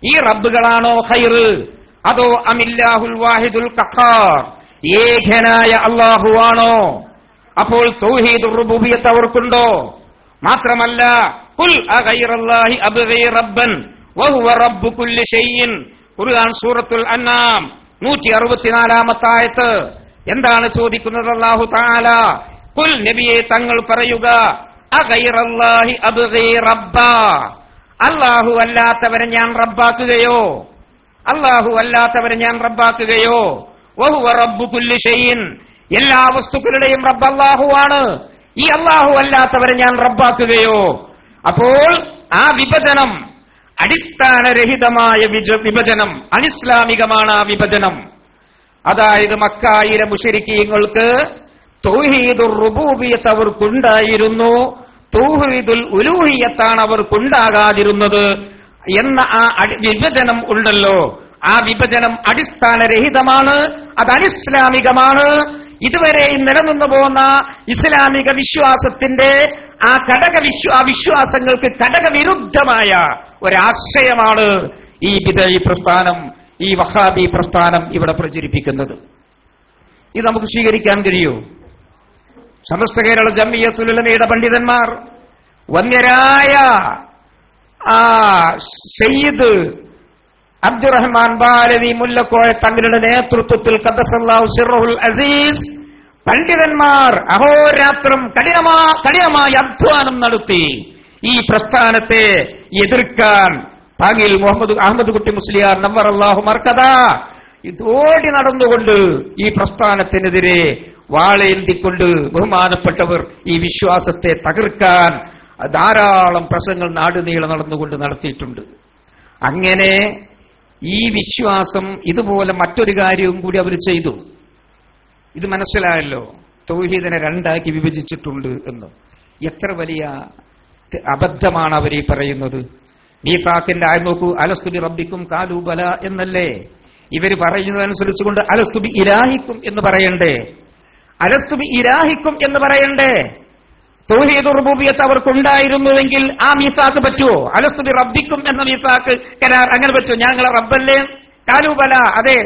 ഈ റബ്ബുകളാണോ ഖൈർ, അതോ അമില്ലാഹുൽ വാഹിദുൽ ഖഹാർ, ഏകനായ അല്ലാഹുവാണോ? അപ്പോൾ തൗഹീദുർ റുബൂബിയ്യത്ത് അവർക്കുണ്ടോ? മാത്രമല്ല ഖുൽ അഗൈറല്ലാഹി അബ്ഗി റബ്ബൻ വഹുവ റബ്ബു കുല്ലി ഷൈഇൻ. ഖുർആൻ സൂറത്തുൽ അൻആം 164-ാമത്തെ ആയത്ത്. എന്താണ് ചോദിക്കുന്നത് അല്ലാഹു തആല? ഖുൽ നബിയെ തങ്ങൾ പറയുക, അഗൈറല്ലാഹി അബ്ഗി റബ്ബാ, അല്ലാഹു അല്ലാത്തവരെ ഞാൻ റബ്ബാക്കുകയോ? അല്ലാഹു അല്ലാത്തവരെ ഞാൻ റബ്ബാക്കുകയോ? വഹുവ റബ്ബു കുല്ലി ഷൈഇൻ, എല്ലാ വസ്തുക്കളുടെയും റബ്ബ് അല്ലാഹുവാണ്. ഈ അല്ലാഹു അല്ലാത്തവരെ ഞാൻ റബ്ബാക്കുകയോ? അപ്പോൾ ആ വിഭജനം അടിസ്ഥാനരഹിതമായ വിഭജനം, അനിസ്ലാമികമാണ് ആ വിഭജനം. അതായത് മക്കായിലെ മുശ്രിക്കീങ്ങൾക്ക് തൗഹീദുർ റുബൂബിയ്യത്ത് അവർക്കുണ്ടായിരുന്നു, തൗഹീദുൽ ഉലൂഹിയ്യത്താണ് അവർക്കുണ്ടാകാതിരുന്നത് എന്ന ആ വിഭജനം ഉണ്ടല്ലോ. ആ വിഭജനം അടിസ്ഥാനരഹിതമാണ്, അത് അനിസ്ലാമികമാണ്. ഇതുവരെ നിലനിന്നു പോകുന്ന ഇസ്ലാമിക വിശ്വാസത്തിന്റെ ആ വിശ്വാസങ്ങൾക്ക് ഘടകവിരുദ്ധമായ ഒരാശയമാണ് ഈ ബിദ്അഈ പ്രസ്ഥാനം, ഈ വഹാബി പ്രസ്ഥാനം ഇവിടെ പ്രചരിപ്പിക്കുന്നത്. ഇത് നമുക്ക് സ്വീകരിക്കാൻ കഴിയൂ? സമസ്ത കേരള ജംഇയ്യത്തുൽ ഉലമയുടെ പണ്ഡിതന്മാർ, വന്യരായ സയ്യിദ് അബ്ദുറഹ്മാൻ ബാലവി മുല്ലക്കോയ തങ്ങളുടെ നേതൃത്വത്തിൽ ഖദ്ദസല്ലാഹു സിർറുൽ അസീസ് പണ്ഡിതന്മാർ അഹോരാത്രം കഠിനമായ അധ്വാനം നടത്തി ഈ പ്രസ്ഥാനത്തെ എതിർക്കാൻ പാങ്ങിൽ അഹമ്മദ് കുട്ടി മുസ്ലിയാർ നവ്വറല്ലാഹു മർക്കദ ഇതോടി നടന്നുകൊണ്ട് ഈ പ്രസ്ഥാനത്തിനെതിരെ വാളേന്തിക്കൊണ്ട് ബഹുമാനപ്പെട്ടവർ ഈ വിശ്വാസത്തെ തകർക്കാൻ ധാരാളം പ്രസംഗങ്ങൾ നാടുനീളെ നടന്നുകൊണ്ട് നടത്തിയിട്ടുണ്ട്. അങ്ങനെ ഈ വിശ്വാസം ഇതുപോലെ മറ്റൊരു കാര്യവും കൂടി അവർ ചെയ്തു. ഇത് മനസ്സിലായല്ലോ, തൗഹീദിനെ രണ്ടാക്കി വിഭജിച്ചിട്ടുണ്ട് എന്ന്. എത്ര വലിയ അബദ്ധമാണ് അവർ ഈ പറയുന്നത്. മീസാഖിന്റെ ആയ നോക്കൂ, അലസ്തു ബി റബ്ബിക്കും ഖാലൂ ബലാ എന്നല്ലേ ഇവർ പറയുന്നതനുസരിച്ചുകൊണ്ട് അലസ്തു ബി ഇലാഹിക്കും എന്ന് പറയണ്ടേ? അലസ്തു ബി ഇലാഹിക്കും എന്ന് പറയണ്ടേ? തൗഹീദുർ റുബൂബിയ്യത്ത് അവർക്കുണ്ടായിരുന്നുവെങ്കിൽ ആ മീസാഖ് പറ്റുമോ? അലസ്തു ബി റബ്ബിക്കും എന്ന മീസാഖ് കരാർ അങ്ങനെ പറ്റുമോ? ഞങ്ങളെ റബ്ബല്ലേ? ഖാലൂ ബലാ, അതെ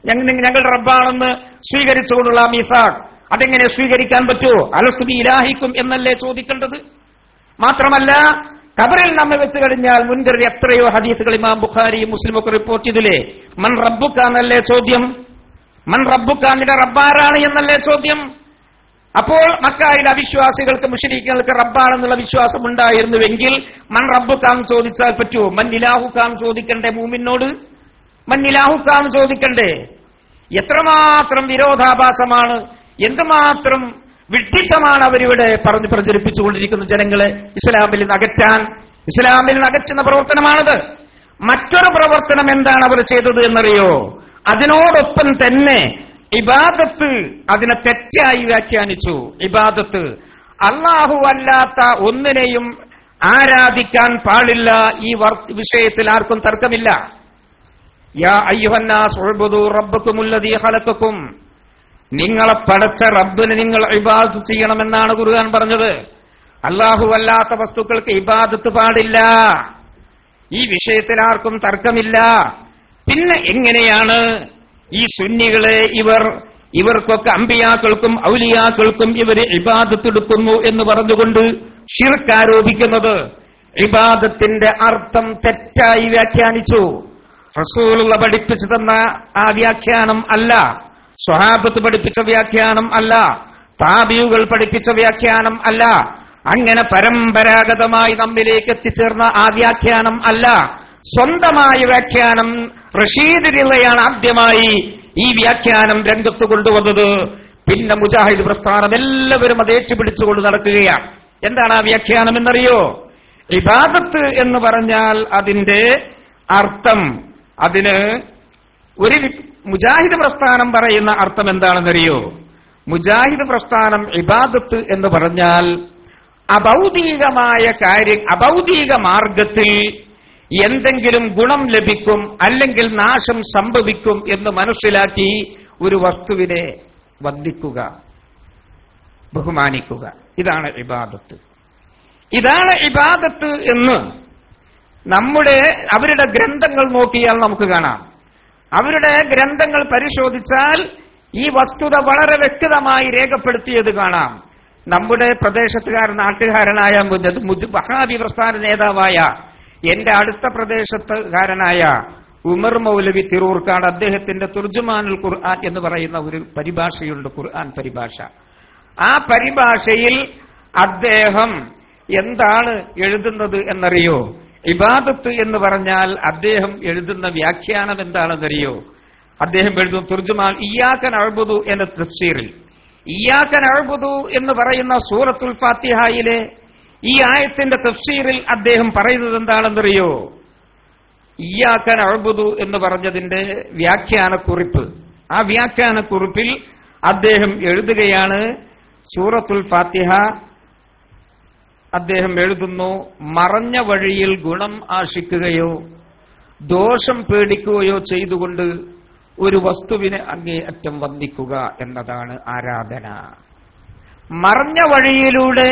ഞങ്ങളുടെ റബ്ബാണെന്ന് സ്വീകരിച്ചുകൊണ്ടുള്ള മീസാഖ് അതെങ്ങനെ സ്വീകരിക്കാൻ പറ്റുമോ? അലസ്തു ബി ഇലാഹിക്കും എന്നല്ലേ ചോദിക്കേണ്ടത്? മാത്രമല്ല ഖബറിൽ നമ്മെ വെച്ച് കഴിഞ്ഞാൽ മുൻകർ എത്രയോ ഹദീസുകൾ ഇമാം ബുഖാരിയും മുസ്ലിം ഒക്കെ റിപ്പോർട്ട് ചെയ്തില്ലേ? മൻ റബ്ബുക എന്നല്ലേ ചോദ്യം? മൻ റബ്ബുക, നിന്റെ റബ്ബാരാണ് എന്നല്ലേ ചോദ്യം? അപ്പോൾ മക്കായിലെ അവിശ്വാസികൾക്ക് മുശ്രിക്കീങ്ങൾക്ക് റബ്ബാണെന്നുള്ള വിശ്വാസം ഉണ്ടായിരുന്നുവെങ്കിൽ മൻ റബ്ബുക ചോദിച്ചാൽ പറ്റുമോ? മൻ ഇലാഹുക ചോദിക്കണ്ടേ? മൂമിനോട് മൻ ഇലാഹുക ചോദിക്കണ്ടേ? എത്രമാത്രം വിരോധാഭാസമാണ്, എന്തുമാത്രം വിഡ്ഢിത്തമാണ് അവരിവിടെ പറഞ്ഞ് പ്രചരിപ്പിച്ചുകൊണ്ടിരിക്കുന്ന ജനങ്ങളെ ഇസ്ലാമിൽ നിന്ന് അകറ്റാൻ. ഇസ്ലാമിൽ നിന്ന് അകറ്റുന്ന പ്രവർത്തനമാണത്. മറ്റൊരു പ്രവർത്തനം എന്താണ് അവർ ചെയ്തത് എന്നറിയോ? അതിനോടൊപ്പം തന്നെ ഇബാദത്ത് അതിനെ തെറ്റായി വ്യാഖ്യാനിച്ചു. ഇബാദത്ത് അല്ലാഹു അല്ലാത്ത ഒന്നിനെയും ആരാധിക്കാൻ പാടില്ല. ഈ വിഷയത്തിൽ ആർക്കും തർക്കമില്ല. യാ അയ്യുഹന്നാസ് ഉഅ്ബുദൂ റബ്ബക്കുമുല്ലദീ ഖലഖക്കും, നിങ്ങളെ പടച്ച റബ്ബിന് നിങ്ങൾ ഇബാദത്ത് ചെയ്യണമെന്നാണ് ഖുർആൻ പറഞ്ഞത്. അല്ലാഹു അല്ലാത്ത വസ്തുക്കൾക്ക് ഇബാദത്ത് പാടില്ല. ഈ വിഷയത്തിൽ ആർക്കും തർക്കമില്ല. പിന്നെ എങ്ങനെയാണ് ഈ സുന്നികളെ ഇവർക്കൊക്കെ അമ്പിയാക്കൾക്കും ഔലിയാക്കൾക്കും ഇവര് ഇബാദത്ത് എടുക്കുന്നു എന്ന് പറഞ്ഞുകൊണ്ട് ശിർക്ക് ആരോപിക്കുന്നത്? ഇബാദത്തിന്റെ അർത്ഥം തെറ്റായി വ്യാഖ്യാനിച്ചു. റസൂലുള്ള പഠിപ്പിച്ചു തന്ന ആ വ്യാഖ്യാനം അല്ല, സ്വഹാബത്ത് പഠിപ്പിച്ച വ്യാഖ്യാനം അല്ല, താബിയുകൾ പഠിപ്പിച്ച വ്യാഖ്യാനം അല്ല, അങ്ങനെ പരമ്പരാഗതമായി നമ്മിലേക്ക് എത്തിച്ചേർന്ന ആ വ്യാഖ്യാനം അല്ല. സ്വന്തമായ വ്യാഖ്യാനം റഷീദ് റിളയാണ് ആദ്യമായി ഈ വ്യാഖ്യാനം രംഗത്ത് കൊണ്ടുവന്നത്. പിന്നെ മുജാഹിദ് പ്രസ്ഥാനം എല്ലാവരും അത് ഏറ്റുപിടിച്ചുകൊണ്ട് നടക്കുകയാണ്. എന്താണ് ആ വ്യാഖ്യാനം എന്നറിയോ? ഇബാദത്ത് എന്ന് പറഞ്ഞാൽ അതിന്റെ അർത്ഥം, അതിന് ഒരു മുജാഹിദ് പ്രസ്ഥാനം പറയുന്ന അർത്ഥം എന്താണെന്നറിയോ? മുജാഹിദ് പ്രസ്ഥാനം ഇബാദത്ത് എന്ന് പറഞ്ഞാൽ അഭൗതികമായ കാര്യം, അഭൗതിക മാർഗത്തിൽ എന്തെങ്കിലും ഗുണം ലഭിക്കും അല്ലെങ്കിൽ നാശം സംഭവിക്കും എന്ന് മനസ്സിലാക്കി ഒരു വസ്തുവിനെ വന്ദിക്കുക, ബഹുമാനിക്കുക. ഇതാണ് ഇബാദത്ത്. ഇതാണ് ഇബാദത്ത് എന്ന് അവരുടെ ഗ്രന്ഥങ്ങൾ നോക്കിയാൽ നമുക്ക് കാണാം. അവരുടെ ഗ്രന്ഥങ്ങൾ പരിശോധിച്ചാൽ ഈ വസ്തുത വളരെ വ്യക്തമായി രേഖപ്പെടുത്തിയത് കാണാം. നമ്മുടെ നാട്ടുകാരനായ വഹാബി പ്രസ്ഥാന നേതാവായ എന്റെ അടുത്ത പ്രദേശത്തുകാരനായ ഉമർ മൗലവി തിരൂർക്കാട്, അദ്ദേഹത്തിന്റെ തുർജുമാനുൽ ഖുർആൻ എന്ന് പറയുന്ന ഒരു പരിഭാഷയുണ്ട്, ഖുർആൻ പരിഭാഷ. ആ പരിഭാഷയിൽ അദ്ദേഹം എന്താണ് എഴുതുന്നത് എന്നറിയോ? ഇബാദത്ത് എന്ന് പറഞ്ഞാൽ അദ്ദേഹം എഴുതുന്ന വ്യാഖ്യാനം എന്താണെന്നറിയോ? അദ്ദേഹം എഴുതും തുർജുമാൻ ഇയ്യാക നഅ്ബുദു എന്ന തഫ്സീറിൽ, ഇയ്യാക നഅ്ബുദു എന്ന് പറയുന്ന സൂറത്തുൽ ഫാത്തിഹയിലെ ഈ ആയത്തിന്റെ തഫ്സീറിൽ അദ്ദേഹം പറയുന്നത് എന്താണെന്നറിയോ? ഇയ്യാക നഅ്ബുദു എന്ന് പറഞ്ഞതിന്റെ വ്യാഖ്യാനക്കുറിപ്പ്. ആ വ്യാഖ്യാനക്കുറിപ്പിൽ അദ്ദേഹം എഴുതുകയാണ്, സൂറത്തുൽ ഫാത്തിഹ അദ്ദേഹം എഴുതുന്നു, മറഞ്ഞ വഴിയിൽ ഗുണം ആശിക്കുകയോ ദോഷം പേടിക്കുകയോ ചെയ്തുകൊണ്ട് ഒരു വസ്തുവിനെ അങ്ങേയറ്റം വന്ദിക്കുക എന്നതാണ് ആരാധന. മറഞ്ഞ വഴിയിലൂടെ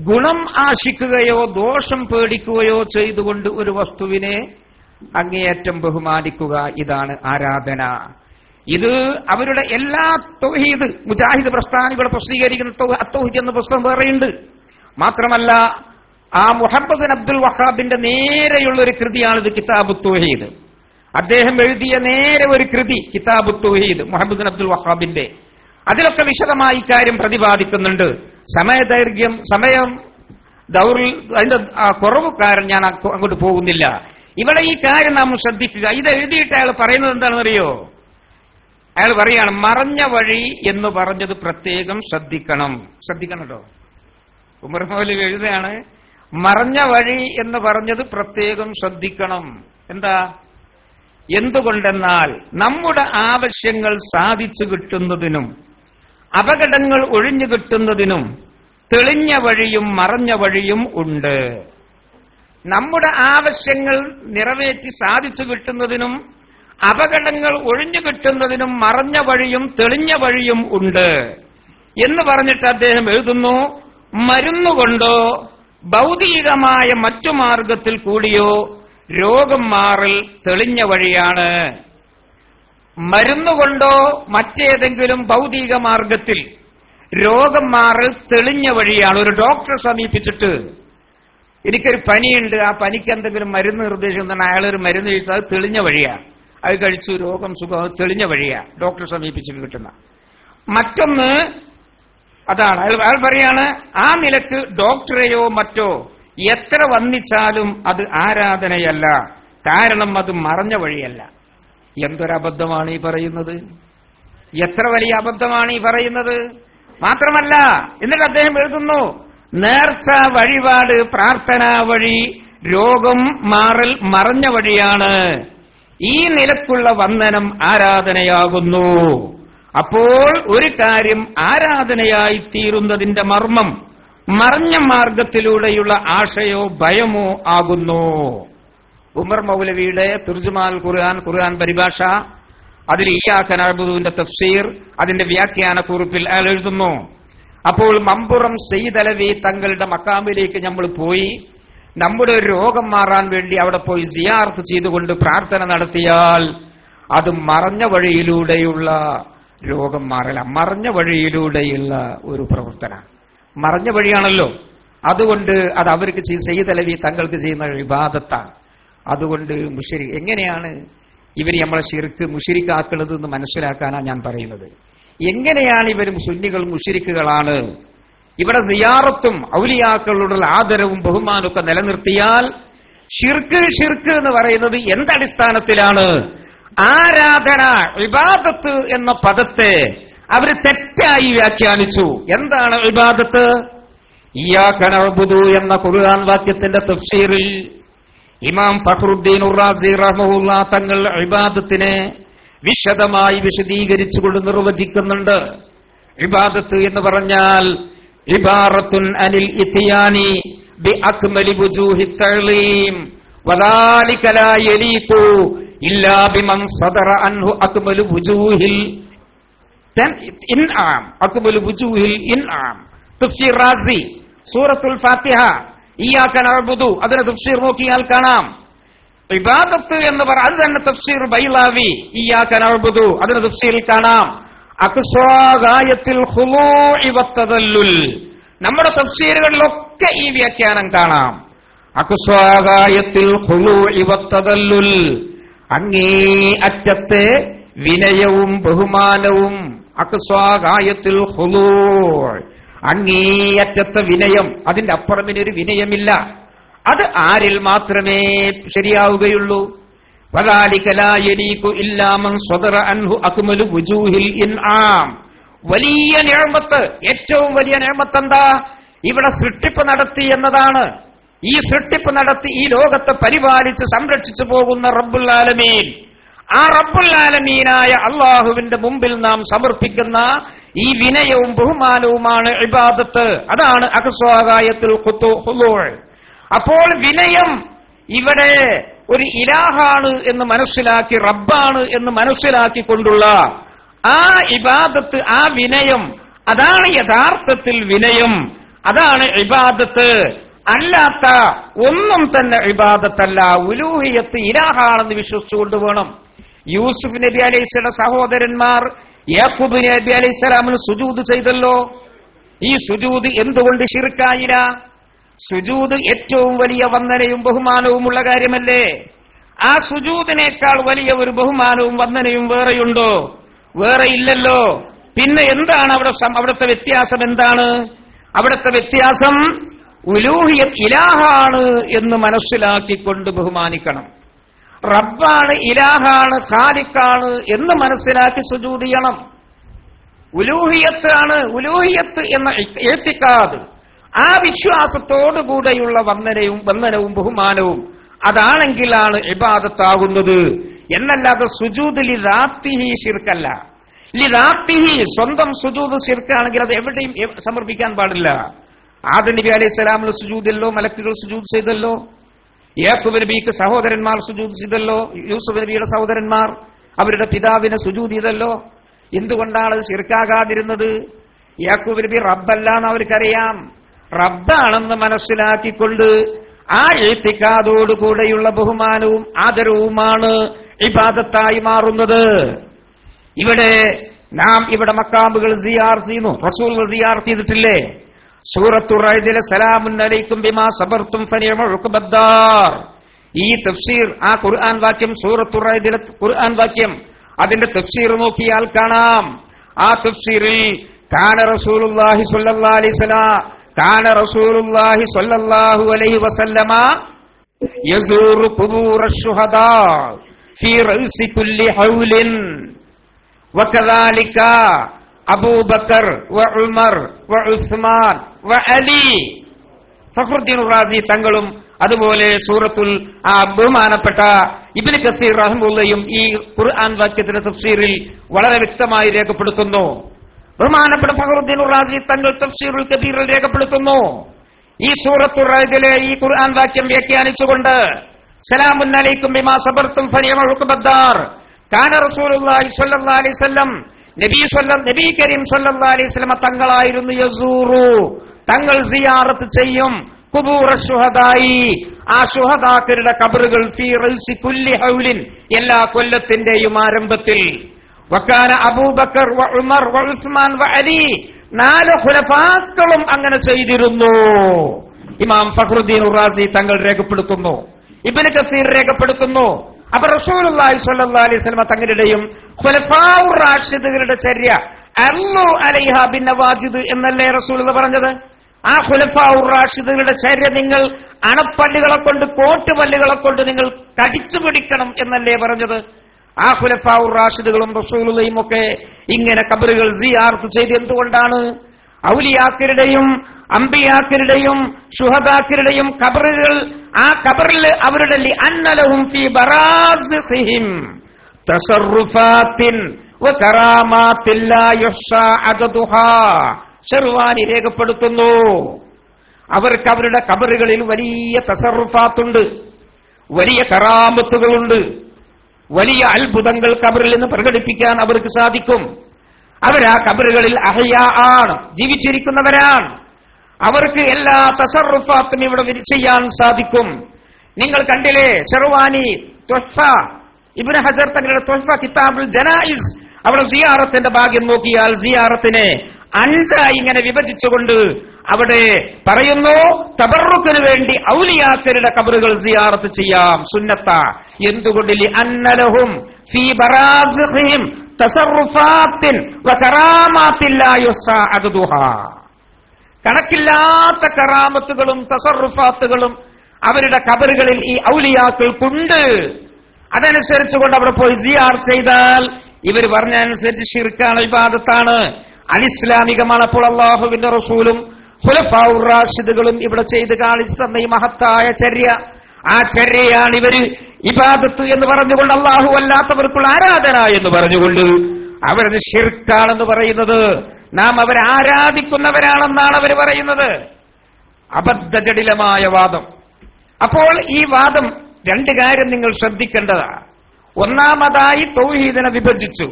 ഗുണം ആശിക്കുകയോ ദോഷം പേടിക്കുകയോ ചെയ്തുകൊണ്ട് ഒരു വസ്തുവിനെ അങ്ങേയറ്റം ബഹുമാനിക്കുക, ഇതാണ് ആരാധന. ഇത് അവരുടെ എല്ലാ തൗഹീദ് മുജാഹിദ് പ്രസ്ഥാനികളെ പ്രസിദ്ധീകരിക്കുന്ന അത്തൗഹീദ് എന്ന പുസ്തകം വേറെയുണ്ട്. മാത്രമല്ല ആ മുഹമ്മദ് അബ്ദുൽ വഹാബിന്റെ നേരെയുള്ള ഒരു കൃതിയാണിത്, കിതാബു തൗഹീദ്. അദ്ദേഹം എഴുതിയ നേരെ ഒരു കൃതി കിതാബു തൗഹീദ് മുഹമ്മദ് അബ്ദുൽ വഹാബിന്റെ. അതിലൊക്കെ വിശദമായി കാര്യം പ്രതിപാദിക്കുന്നുണ്ട്. സമയം അതിന്റെ കുറവ് കാരണം ഞാൻ അങ്ങോട്ട് പോകുന്നില്ല. ഇവിടെ ഈ കാര്യം നാം ശ്രദ്ധിക്കുക. ഇത് എഴുതിയിട്ട് അയാൾ പറയുന്നത് എന്താണെന്നറിയോ? അയാൾ പറയാണ്, മറഞ്ഞ വഴി എന്ന് പറഞ്ഞത് പ്രത്യേകം ശ്രദ്ധിക്കണം. ശ്രദ്ധിക്കണല്ലോ, ഉമർ മൗലവി എഴുതുകയാണ്, മറഞ്ഞ വഴി എന്ന് പറഞ്ഞത് പ്രത്യേകം ശ്രദ്ധിക്കണം. എന്താ? എന്തുകൊണ്ടെന്നാൽ നമ്മുടെ ആവശ്യങ്ങൾ സാധിച്ചു കിട്ടുന്നതിനും അപകടങ്ങൾ ഒഴിഞ്ഞു കിട്ടുന്നതിനും തെളിഞ്ഞ വഴിയും മറഞ്ഞ വഴിയും ഉണ്ട്. നമ്മുടെ ആവശ്യങ്ങൾ നിറവേറ്റി സാധിച്ചു കിട്ടുന്നതിനും അപകടങ്ങൾ ഒഴിഞ്ഞു കിട്ടുന്നതിനും മറഞ്ഞ വഴിയും തെളിഞ്ഞ വഴിയും ഉണ്ട് എന്ന് പറഞ്ഞിട്ട് അദ്ദേഹം എഴുതുന്നു, മരുന്നുകൊണ്ടോ ഭൗതികമായ മറ്റു മാർഗത്തിൽ കൂടിയോ രോഗം മാറൽ തെളിഞ്ഞ വഴിയാണ്. മരുന്നുകൊണ്ടോ മറ്റേതെങ്കിലും ഭൗതിക മാർഗത്തിൽ രോഗം മാറൽ തെളിഞ്ഞ വഴിയാണ്. ഒരു ഡോക്ടറെ സമീപിച്ചിട്ട് എനിക്കൊരു പനിയുണ്ട്, ആ പനിക്ക് എന്തെങ്കിലും മരുന്ന് നിർദ്ദേശിക്കുന്ന അയാളൊരു മരുന്ന് കഴിച്ചത് അത് തെളിഞ്ഞ വഴിയാണ്. അത് കഴിച്ചു രോഗം സുഖം, അത് തെളിഞ്ഞ വഴിയാണ് ഡോക്ടറെ സമീപിച്ചിട്ട് കിട്ടുന്ന. മറ്റൊന്ന് അതാണ് അയാൾ പറയാണ്, ആ നിലക്ക് ഡോക്ടറെയോ മറ്റോ എത്ര വന്ദിച്ചാലും അത് ആരാധനയല്ല, കാരണം അത് മറഞ്ഞ വഴിയല്ല. എന്തൊരബദ്ധമാണ് ഈ പറയുന്നത്! എത്ര വലിയ അബദ്ധമാണ് ഈ പറയുന്നത്! മാത്രമല്ല എന്നിട്ട് അദ്ദേഹം എഴുതുന്നു, നേർച്ച, വഴിപാട്, പ്രാർത്ഥന വഴി രോഗം മാറൽ മറഞ്ഞ വഴിയാണ്. ഈ നിലക്കുള്ള വന്ദനം ആരാധനയാകുന്നു. അപ്പോൾ ഒരു കാര്യം ആരാധനയായി തീരുന്നതിന്റെ മർമ്മം മറഞ്ഞ മാർഗത്തിലൂടെയുള്ള ആശയോ ഭയമോ ആകുന്നു. ഉമർ മൗലവിയുടെ തുർജുമാൽ ഖുർആൻ പരിഭാഷ, അതിൽ ഇയ്യാക നഅ്ബുദുവിന്റെ തഫ്സീർ, അതിന്റെ വ്യാഖ്യാനക്കുറിപ്പിൽ അയാൾ എഴുതുന്നു, അപ്പോൾ മമ്പുറം സയ്യിദ് അലവി തങ്ങളുടെ മക്കാമിലേക്ക് നമ്മൾ പോയി നമ്മുടെ ഒരു രോഗം മാറാൻ വേണ്ടി അവിടെ പോയി സിയാറത്ത് ചെയ്തുകൊണ്ട് പ്രാർത്ഥന നടത്തിയാൽ അത് മറഞ്ഞ വഴിയിലൂടെയുള്ള രോഗം മാറല, മറഞ്ഞ വഴിയിലൂടെയുള്ള ഒരു പ്രവർത്തന, മറഞ്ഞ വഴിയാണല്ലോ. അതുകൊണ്ട് അത് അവർക്ക് സയ്യിദ് അലവി തങ്ങൾക്ക് ചെയ്യുന്ന ഇബാദത്താണ്. അതുകൊണ്ട് എങ്ങനെയാണ് ഇവർ നമ്മളെ ശിർക്ക് മുശ്രിക്കാക്കുന്നത് എന്ന് മനസ്സിലാക്കാനാണ് ഞാൻ പറയുന്നത്. എങ്ങനെയാണ് ഇവർ സുന്നികൾ മുശ്രിക്കുകളാണ്? ഇവിടെ സിയാറത്തും ഔലിയാക്കളോടുള്ള ആദരവും ബഹുമാനമൊക്കെ നിലനിർത്തിയാൽ ഷിർക്ക് എന്ന് പറയുന്നത് എന്തടിസ്ഥാനത്തിലാണ്? ആരാധന, ഇബാദത്ത് എന്ന പദത്തെ അവർ തെറ്റായി വ്യാഖ്യാനിച്ചു. എന്താണ് ഇബാദത്ത്? ഇയ്യാക നഅ്ബുദു എന്ന ഖുർആൻ വാക്യത്തിന്റെ തഫ്സീറിൽ ഇമാം ഫഖ്റുദ്ദീൻ റാസി റഹ്മഹുല്ലാഹ് തങ്ങൾ ഇബാദത്തിനെ വിശദമായി വിശദീകരിച്ചുകൊണ്ട് നിർവചിക്കുന്നുണ്ട്. ഇബാദത്ത് എന്ന് പറഞ്ഞാൽ ഇബാറത്തുൻ അനിൽ ഇത്യാനി ബി അക്മലി വുജൂഹി തഅലീം വദാലിക ലാ യലീഖു ഇല്ലാ ബിമൻ സദറ അൻഹു അക്മലു വുജൂഹിൽ ഇൻആം, അക്മലു വുജൂഹിൽ ഇൻആം. തഫ്സീർ റാസി സൂറത്തുൽ ഫാത്തിഹ ഇയ്യാക നഅ്ബുദു, അതിനെ തഫ്സീർ നോക്കിയാൽ കാണാം. ഇബാദത്ത് എന്ന് പറ, അത് തന്നെ തഫ്സീർ ബൈലാവി ഇയ്യാക നഅ്ബുദു, അതിനെ തഫ്സീറിൽ കാണാം. അഖ്സാ ഗായത്തിൽ ഖുളൂഇ വത്തദല്ലുൽ. നമ്മുടെ തഫ്സീറുകളിലൊക്കെ ഈ വ്യാഖ്യാനം കാണാം. അഖ്സാ ഗായത്തിൽ ഖുളൂഇ വത്തദല്ലുൽ, അങ്ങേ അറ്റത്തെ വിനയവും ബഹുമാനവും. അഖ്സാ ഗായത്തിൽ ഖുളൂ', അങ്ങേയറ്റത്തെ വിനയം, അതിന്റെ അപ്പുറം ഇനിയൊരു വിനയമില്ല. അത് ആരിൽ മാത്രമേ ശരിയാവുകയുള്ളൂ. വദാലിക ലാ യലീഖു ഇല്ലാ മൻ സ്വദറ അൻഹു അക്മലു വുജൂഹിൽ ഇൻആം. വലിയ നിഅമത്ത്, ഏറ്റവും വലിയ നിഅമത്ത് എന്താ? ഇവിടെ സൃഷ്ടിപ്പ് നടത്തി എന്നതാണ്. ഈ സൃഷ്ടിപ്പ് നടത്തി ഈ ലോകത്തെ പരിപാലിച്ച് സംരക്ഷിച്ചു പോകുന്ന റബ്ബുൽ ആലമീൻ, ആ റബ്ബുൽ ആലമീനായ അല്ലാഹുവിന്റെ മുമ്പിൽ നാം സമർപ്പിക്കുന്ന ഈ വിനയവും ബഹുമാനവുമാണ് ഇബാദത്ത്. അതാണ് അഖ്സാ ഗായത്തുൽ ഖുളൂ'. അപ്പോൾ വിനയം ഇവിടെ ഒരു ഇലാഹാണ് എന്ന് മനസ്സിലാക്കി, റബ്ബാണ് എന്ന് മനസ്സിലാക്കിക്കൊണ്ടുള്ള ആ ഇബാദത്ത്, ആ വിനയം, അതാണ് യഥാർത്ഥത്തിൽ വിനയം, അതാണ് ഇബാദത്ത്. അല്ലാത്ത ഒന്നും തന്നെ ഇബാദത്തല്ല. ഉലൂഹിയത്ത് ഇലാഹാണെന്ന് വിശ്വസിച്ചുകൊണ്ട് വേണം. യൂസുഫ് നബി അലൈഹിയുടെ സഹോദരന്മാർ യാക്കൂബ് നബി അലൈഹിസ്സലാമിന് സുജൂദ് ചെയ്തല്ലോ. ഈ സുജൂദ് എന്തുകൊണ്ട് ശിർക്കായില്ല? സുജൂദ് ഏറ്റവും വലിയ വന്ദനയും ബഹുമാനവുമുള്ള കാര്യമല്ലേ? ആ സുജൂദിനേക്കാൾ വലിയ ഒരു ബഹുമാനവും വന്ദനയും വേറെയുണ്ടോ? വേറെ ഇല്ലല്ലോ. പിന്നെ എന്താണ് അവിടുത്തെ വ്യത്യാസം? എന്താണ് അവിടുത്തെ വ്യത്യാസം? ഉലൂഹിയത്ത് ഇലാഹാണ് എന്ന് മനസ്സിലാക്കിക്കൊണ്ട് ബഹുമാനിക്കണം. റബ്ബാണ്, ഇലാഹാണ്, ഖാലിഖാണ് എന്ന് മനസ്സിലാക്കി സുജൂദ് ചെയ്യണം. ഉലൂഹിയത്ത് ആണ്, ഉലൂഹിയത്ത് എന്ന ഇഅ്തിഖാദ്, ആ വിശ്വാസത്തോടുകൂടെയുള്ള വന്ദനവും ബഹുമാനവും, അതാണെങ്കിലാണ് ഇബാദത്താകുന്നത്. എന്നല്ലാതെ സുജൂദ് ലിദാത്തിഹി ശിർക്കല്ല. ലിദാത്തിഹി സ്വന്തം സുജൂദ് ശിർക്കാണെങ്കിൽ അത് എവിടെയും സമർപ്പിക്കാൻ പാടില്ല. ആദം നബി അലൈഹിസ്സലാമിന് സുജൂദല്ലോ, മലക്കുകൾ സുജൂദ് ചെയ്തല്ലോ. യാക്കൂബ് നബിക്ക് സഹോദരന്മാർ സുജൂദ് ചെയ്തല്ലോ. യൂസുഫ് നബിയുടെ സഹോദരന്മാർ അവരുടെ പിതാവിനെ സുജൂദ് ചെയ്തല്ലോ. എന്തുകൊണ്ടാണ് അത് ശിർക്കാകാതിരുന്നത്? യാക്കൂബ് നബി റബ്ബല്ലാന്ന് അവർക്കറിയാം. റബ്ബാണെന്ന് മനസ്സിലാക്കിക്കൊണ്ട് ആ ഇഅ്തിഖാദോടുകൂടെയുള്ള ബഹുമാനവും ആദരവുമാണ് ഇബാദത്തായി മാറുന്നത്. ഇവിടെ മക്കാമുകൾ സിയാറത്ത് ചെയ്യുന്നു. റസൂൽ സിയാറത്ത് ചെയ്തിട്ടില്ലേ? സൂറത്തുർ റഅദിലെ സലാമുൻ അലൈക്കും ബിമാ സബർതും ഫനിഅമ ഉഖബദ്ദാർ. ഈ തഫ്സീർ, ആ ഖുർആൻ വാക്യം, സൂറത്തുർ റഅദിലെ ഖുർആൻ വാക്യം, അതിന്റെ തഫ്സീർ നോക്കിയാൽ കാണാം. ആ തഫ്സീറിൽ കാന റസൂലുള്ളാഹി സ്വല്ലല്ലാഹു അലൈഹി വസല്ലമ യസൂറു ഖുബൂറശ് ശുഹദാ ഫീ റഅസി കുല്ലി ഹൗലിൻ വകദാലിക അബൂബക്കർ വഉമർ വഉസ്മാൻ വഅലി. ഫഖ്റുദ്ദീൻ റാസി തങ്ങളും അതുപോലെ സൂറത്തുൽ ബഹുമാനപ്പെട്ട ഇബ്നു കസീർ റഹിമഹുള്ളയും ഈ ഖുർആൻ വാക്യത്തിന്റെ തഫ്സീറിൽ വളരെ വ്യക്തമായി രേഖപ്പെടുത്തുന്നു. ബഹുമാനപ്പെട്ട ഫഖ്റുദ്ദീൻ റാസി തങ്ങൾ തഫ്സീറുൽ കബീറിൽ രേഖപ്പെടുത്തുന്നു. ഈ സൂറത്തുർ റഅദിലെ ഈ ഖുർആൻ വാക്യം വ്യാഖ്യാനിച്ചുകൊണ്ട് സലാമുൻ അലൈക്കും ബിമാ സബർതും ഫനിഅമ ഉഖബദ്ദാർ കാന റസൂലുള്ളാഹി സ്വല്ലല്ലാഹു അലൈഹി വസല്ലം, നബി കരീം സ്വല്ലല്ലാഹു അലൈഹി വസല്ലം തങ്ങളായിരുന്നു യസൂറു, തങ്ങൾ സിയാറത്ത് ചെയ്യും, ഖുബൂറശ് ശുഹദായി, ആ ശുഹദാക്കളുടെ ഖബറുകൾ, ഫീ റഅസി കുല്ലി ഹൗലിൻ, എല്ലാ കൊല്ലത്തിന്റെയും ആരംഭത്തിൽ. വകാന അബൂബക്കർ വഉമർ വഉസ്മാൻ വഅലി, 4 ഖുലഫാക്കളും അങ്ങനെ ചെയ്തിരുന്നു. ഇമാം ഫഖ്റുദ്ദീൻ റാസി തങ്ങൾ രേഖപ്പെടുത്തുന്നു, ഇബ്നു കസീർ രേഖപ്പെടുത്തുന്നു. അപ്പൊ റസൂലുള്ളാഹി സ്വല്ലല്ലാഹു അലൈഹി വസല്ലം തങ്ങളുടെയും ഖുലഫാഉർ റാഷിദുകളുടെ ചര്യ അല്ലു അലൈഹ ബിന്നവാജിദ് എന്നല്ലേ റസൂലുള്ളാഹി പറഞ്ഞത്? ആ ഖുലഫാഉർ റാഷിദുകളുടെ ചര്യ നിങ്ങൾ അണപ്പല്ലുകളെ കൊണ്ട്, കോട്ടുപല്ലുകളെ കൊണ്ട് നിങ്ങൾ കടിച്ചു പിടിക്കണം എന്നല്ലേ പറഞ്ഞത്? ആ ഖുലഫാഉർ റാഷിദുകളും റസൂലുള്ളാഹിയും ഒക്കെ ഇങ്ങനെ ഖബറുകൾ സിയാറത്ത് ചെയ്ത് എന്തുകൊണ്ടാണ്? ഔലിയാക്കളുടെയും അംബിയാക്കളുടെയും ശുഹദാക്കളുടെയും ഖബറുകൾ, ആ ഖബറിൽ അവരുടെ ലിഅന്നലഹും ഫീ ബറാസിഹിം തസറുഫാത്തിൻ വകറാമാത്തിൻ ലാ യുഹ്സാ അദദുഹാ. ശർവാനി രേഖപ്പെടുത്തുന്നു, അവർക്ക് അവരുടെ ഖബറുകളിൽ വലിയ തസറുഫാത്തുണ്ട്, വലിയ കറാമത്തുകളുണ്ട്, വലിയ അത്ഭുതങ്ങൾ ഖബറിൽ നിന്ന് പ്രകടിപ്പിക്കാൻ അവർക്ക് സാധിക്കും. അവരാ ഖബറുകളിൽ അഹ്യാ ആണ്, ജീവിച്ചിരിക്കുന്നവരാണ്. അവർക്ക് എല്ലാ തസറുഫാത്തും ഇവിടെ ചെയ്യാൻ സാധിക്കും. നിങ്ങൾ കണ്ടില്ലേ ഷർവാനി തുഹ്ഫ, ഇബ്നു ഹജർ തങ്ങളുടെ തുഹ്ഫ കിതാബുൽ ജനായിസ്, അവിടെ സിയാറത്തിന്റെ ഭാഗ്യം നോക്കിയാൽ സിയാറത്തിനെ 5 ഇങ്ങനെ വിഭജിച്ചുകൊണ്ട് അവിടെ പറയുന്നു, തബറുക്കിന് വേണ്ടി ഔലിയാക്കളുടെ ഖബറുകൾ സിയാറത്ത് ചെയ്യാം, സുന്നത്ത. എന്തുകൊണ്ട്? അന്നലഹും ഫീ ബറാസിഖിഹിം തസറുഫാത്തിൻ വകറാമാത്തിൻ ലാ യുഹ്സാ അദ്ദുഹാ. കണക്കില്ലാത്ത കറാമത്തുകളും തസറുഫാത്തുകളും അവരുടെ ഖബറുകളിൽ ഈ ഔലിയാക്കൾക്കുണ്ട്. അതനുസരിച്ചുകൊണ്ട് അവിടെ പോയി സിയാറത്ത് ചെയ്താൽ ഇവർ പറഞ്ഞനുസരിച്ച് ശിർക്കാണ്, ഇബാദത്താണ്, അനിസ്ലാമികമാണ്. അപ്പോൾ അല്ലാഹുവിന്റെ റസൂലും ഖുലഫാഉർ റാഷിദുകളും ഇവിടെ ചെയ്ത് കാണിച്ചു തന്ന ഈ മഹത്തായ ചര്യ, ആ ചര്യയാണ് ഇവര് ഇബാദത്ത് എന്ന് പറഞ്ഞുകൊണ്ട്, അല്ലാഹു അല്ലാത്തവർക്കുള്ള ആരാധന എന്ന് പറഞ്ഞുകൊണ്ട് അവരത് ശിർക്കാണെന്ന് പറയുന്നത്. നാം അവരെ ആരാധിക്കുന്നവരാണെന്നാണ് അവർ പറയുന്നത്. അബദ്ധജടിലമായ വാദം. അപ്പോൾ ഈ വാദം 2 കാര്യം നിങ്ങൾ ശ്രദ്ധിക്കേണ്ടതാണ്. ഒന്നാമതായി തൗഹീദിനെ വിഭജിച്ചു,